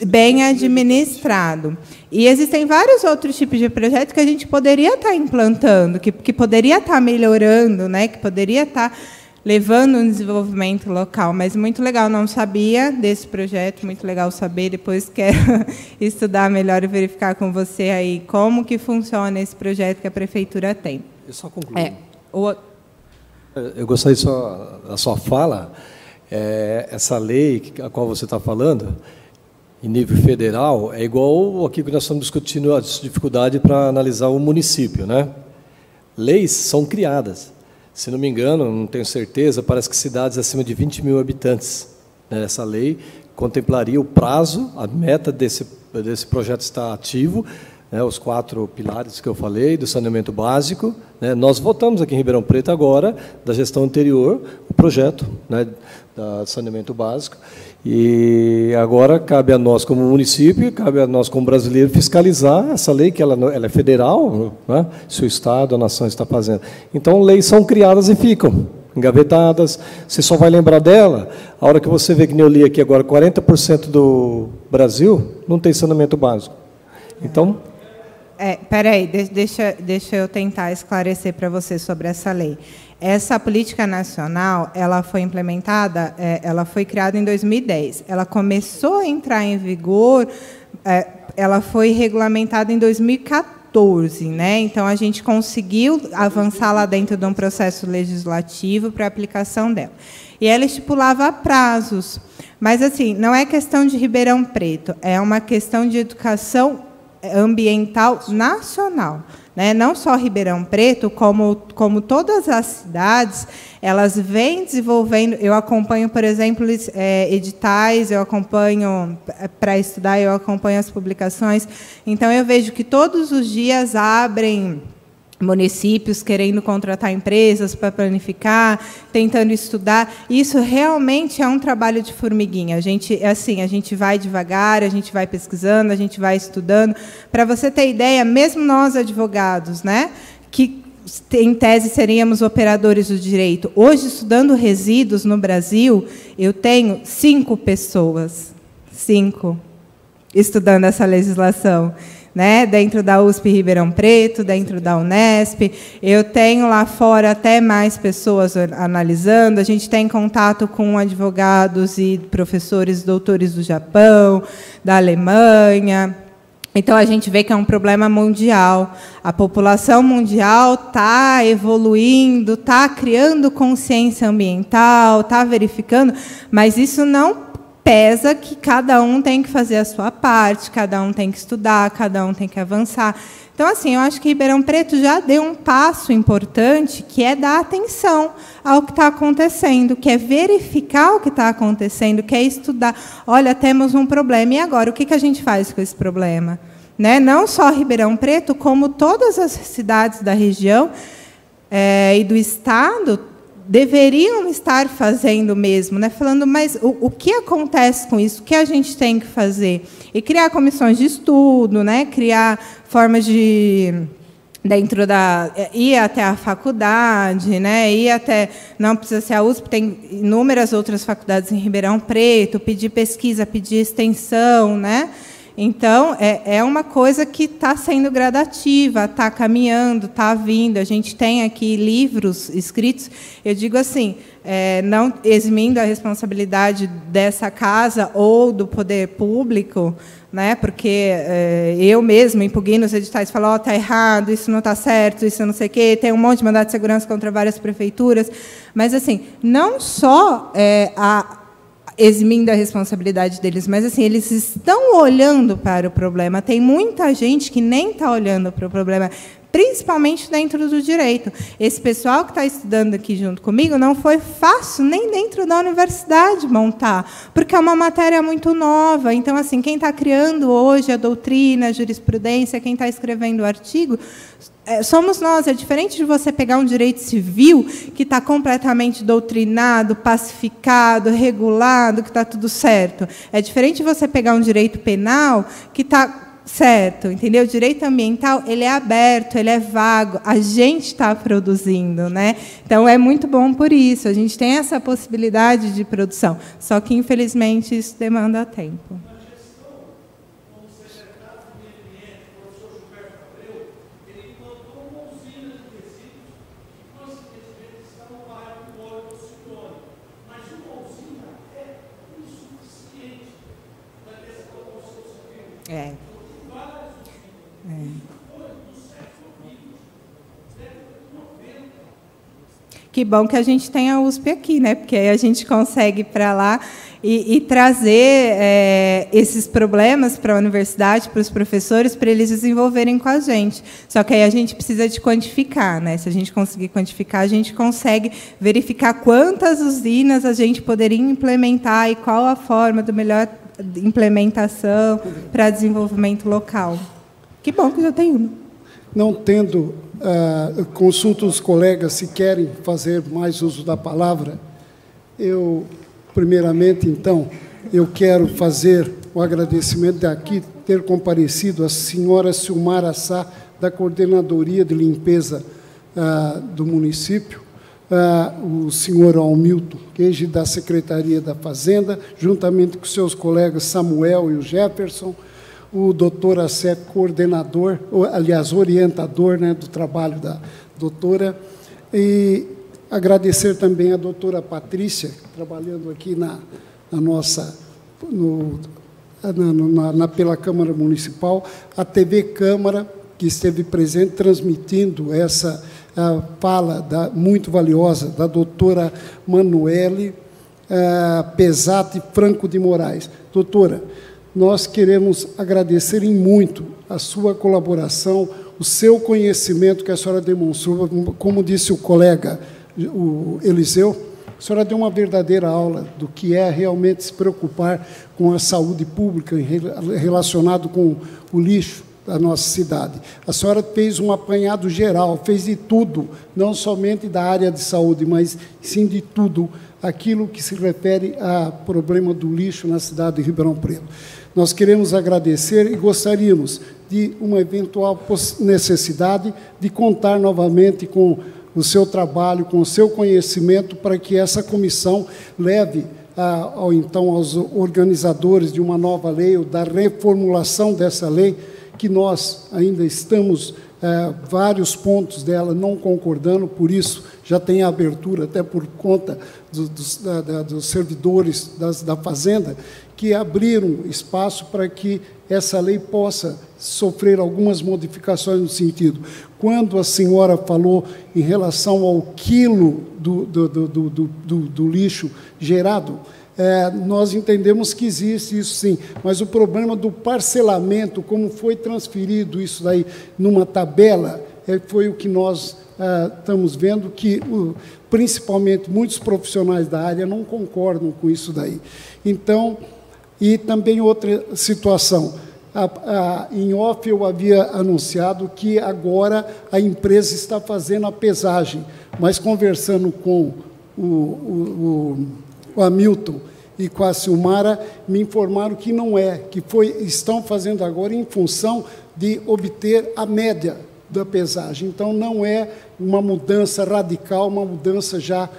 bem administrado. E existem vários outros tipos de projetos que a gente poderia estar implantando, que poderia estar melhorando, né? Que poderia estar levando um desenvolvimento local. Mas muito legal, não sabia desse projeto, muito legal saber, depois quero estudar melhor e verificar com você aí como que funciona esse projeto que a Prefeitura tem. Eu só concluo. Eu gostaria da sua fala, essa lei a qual você está falando, em nível federal, é igual aqui que nós estamos discutindo a dificuldade para analisar o município, né? Leis são criadas. Se não me engano, não tenho certeza, parece que cidades acima de 20 mil habitantes. Né? Essa lei contemplaria o prazo, a meta desse projeto estar ativo, né? Os 4 pilares que eu falei, do saneamento básico. Né? Nós votamos aqui em Ribeirão Preto agora, da gestão anterior, o projeto, né, do saneamento básico. E agora cabe a nós, como município, cabe a nós, como brasileiro, fiscalizar essa lei, que ela é federal, né? Se o Estado, a nação está fazendo. Então, leis são criadas e ficam engavetadas. Você só vai lembrar dela a hora que você vê, que nem eu li aqui agora, 40% do Brasil não tem saneamento básico. Então... Peraí, deixa eu tentar esclarecer para você sobre essa lei. Essa política nacional, ela foi implementada, ela foi criada em 2010. Ela começou a entrar em vigor, ela foi regulamentada em 2014, né? Então a gente conseguiu avançar lá dentro de um processo legislativo para a aplicação dela. E ela estipulava prazos, mas assim, não é questão de Ribeirão Preto, é uma questão de educação ambiental nacional, né? Não só Ribeirão Preto, como todas as cidades, elas vêm desenvolvendo. Eu acompanho, por exemplo, editais, eu acompanho para estudar, eu acompanho as publicações. Então eu vejo que todos os dias abrem municípios querendo contratar empresas para planificar, tentando estudar. Isso realmente é um trabalho de formiguinha. A gente vai devagar, a gente vai pesquisando, a gente vai estudando. Para você ter ideia, mesmo nós advogados, né, que em tese seríamos operadores do direito, hoje estudando resíduos no Brasil, eu tenho 5 pessoas, 5, estudando essa legislação. Né, dentro da USP Ribeirão Preto, dentro da Unesp. Eu tenho lá fora até mais pessoas analisando. A gente tem contato com advogados e professores, doutores do Japão, da Alemanha. Então, a gente vê que é um problema mundial. A população mundial está evoluindo, está criando consciência ambiental, está verificando, mas isso não pesa que cada um tem que fazer a sua parte, cada um tem que estudar, cada um tem que avançar. Então, assim, eu acho que Ribeirão Preto já deu um passo importante, que é dar atenção ao que está acontecendo, que é verificar o que está acontecendo, que é estudar. Olha, temos um problema, e agora? O que a gente faz com esse problema? Né? Não só Ribeirão Preto, como todas as cidades da região e do Estado deveriam estar fazendo mesmo, né? Falando, mas o que acontece com isso? O que a gente tem que fazer? E criar comissões de estudo, né? Criar formas de ir até a faculdade, né? Ir até, não precisa ser a USP, tem inúmeras outras faculdades em Ribeirão Preto, pedir pesquisa, pedir extensão, né? Então, é uma coisa que está sendo gradativa, está caminhando, está vindo. A gente tem aqui livros escritos, eu digo assim, não eximindo a responsabilidade dessa casa ou do poder público, né, porque eu mesmo impugno os editais, falo, está errado, isso não está certo, isso não sei o quê, tem um monte de mandado de segurança contra várias prefeituras, mas, assim, não só eximindo a responsabilidade deles, mas assim, eles estão olhando para o problema. Tem muita gente que nem está olhando para o problema, principalmente dentro do direito. Esse pessoal que está estudando aqui junto comigo, não foi fácil nem dentro da universidade montar, porque é uma matéria muito nova. Então, assim, quem está criando hoje a doutrina, a jurisprudência, quem está escrevendo o artigo, somos nós. É diferente de você pegar um direito civil que está completamente doutrinado, pacificado, regulado, que está tudo certo. É diferente de você pegar um direito penal que está certo, entendeu? O direito ambiental, ele é aberto, ele é vago, a gente está produzindo, né? Então, é muito bom por isso, a gente tem essa possibilidade de produção, só que, infelizmente, isso demanda tempo. Que bom que a gente tem a USP aqui, né? Porque aí a gente consegue ir para lá e trazer esses problemas para a universidade, para os professores, para eles desenvolverem com a gente. Só que aí a gente precisa de quantificar, né? Se a gente conseguir quantificar, a gente consegue verificar quantas usinas a gente poderia implementar e qual a forma do melhor implementação para desenvolvimento local. Que bom que já tem uma. Não tendo, consulto os colegas se querem fazer mais uso da palavra. Eu, primeiramente, então, eu quero fazer o agradecimento de aqui ter comparecido a senhora Silmara Sá, da Coordenadoria de Limpeza do município, o senhor Almilton Queijo, da Secretaria da Fazenda, juntamente com seus colegas Samuel e o Jefferson, o doutor Assep, coordenador, aliás, orientador, né, do trabalho da doutora, e agradecer também a doutora Patrícia, trabalhando aqui pela Câmara Municipal, a TV Câmara, que esteve presente, transmitindo essa fala muito valiosa da doutora Manuele Pesati Franco de Moraes. Doutora, nós queremos agradecer em muito a sua colaboração, o seu conhecimento que a senhora demonstrou, como disse o colega, o Eliseu, a senhora deu uma verdadeira aula do que é realmente se preocupar com a saúde pública relacionado com o lixo da nossa cidade. A senhora fez um apanhado geral, fez de tudo, não somente da área de saúde, mas sim de tudo, aquilo que se refere ao problema do lixo na cidade de Ribeirão Preto. Nós queremos agradecer e gostaríamos de uma eventual necessidade de contar novamente com o seu trabalho, com o seu conhecimento, para que essa comissão leve então aos organizadores de uma nova lei, ou da reformulação dessa lei, que nós ainda estamos, vários pontos dela não concordando, por isso já tem a abertura, até por conta dos servidores da Fazenda, que abriram espaço para que essa lei possa sofrer algumas modificações no sentido. Quando a senhora falou em relação ao quilo do lixo gerado, nós entendemos que existe isso sim, mas o problema do parcelamento, como foi transferido isso daí numa tabela, foi o que nós estamos vendo que, principalmente, muitos profissionais da área não concordam com isso daí. Então, e também outra situação, em off eu havia anunciado que agora a empresa está fazendo a pesagem, mas conversando com o Hamilton e com a Silmara, me informaram que não é, que estão fazendo agora em função de obter a média da pesagem. Então, não é uma mudança radical, uma mudança já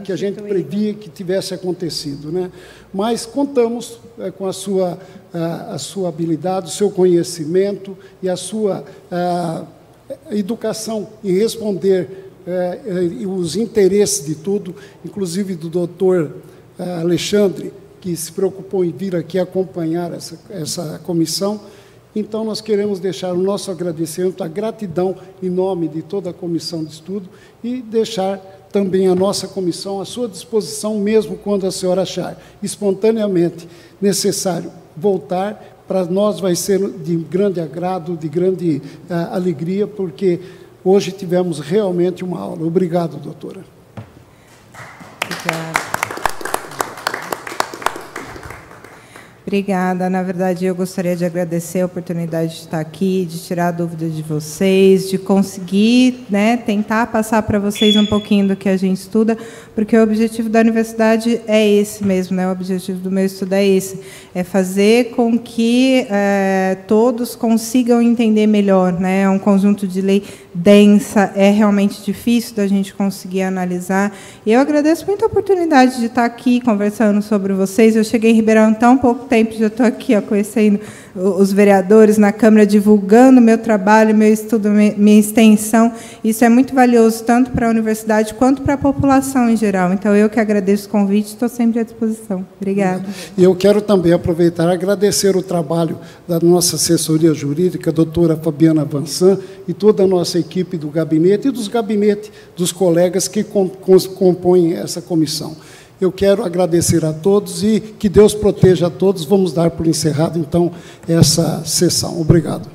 que a gente previa que tivesse acontecido, né? Mas contamos com a sua habilidade, o seu conhecimento e a sua educação em responder os interesses de tudo, inclusive do doutor Alexandre, que se preocupou em vir aqui acompanhar essa comissão. Então, nós queremos deixar o nosso agradecimento, a gratidão em nome de toda a comissão de estudo e deixar também a nossa comissão à sua disposição, mesmo quando a senhora achar espontaneamente necessário voltar. Para nós vai ser de grande agrado, de grande alegria, porque hoje tivemos realmente uma aula. Obrigado, doutora. Obrigada. Obrigada. Na verdade, eu gostaria de agradecer a oportunidade de estar aqui, de tirar dúvidas de vocês, de conseguir, né, tentar passar para vocês um pouquinho do que a gente estuda, porque o objetivo da universidade é esse mesmo, né? O objetivo do meu estudo é esse, é fazer com que todos consigam entender melhor, né? É um conjunto de lei densa, é realmente difícil da gente conseguir analisar. E eu agradeço muito a oportunidade de estar aqui conversando sobre vocês. Eu cheguei em Ribeirão há tão pouco tempo, já estou aqui, ó, conhecendo os vereadores na Câmara, divulgando meu trabalho, meu estudo, minha extensão. Isso é muito valioso, tanto para a universidade quanto para a população em geral. Então, eu que agradeço o convite, estou sempre à disposição. Obrigada. E eu quero também aproveitar e agradecer o trabalho da nossa assessoria jurídica, a doutora Fabiana Vansan, e toda a nossa equipe do gabinete e dos gabinetes dos colegas que compõem essa comissão. Eu quero agradecer a todos e que Deus proteja a todos. Vamos dar por encerrado, então, essa sessão. Obrigado.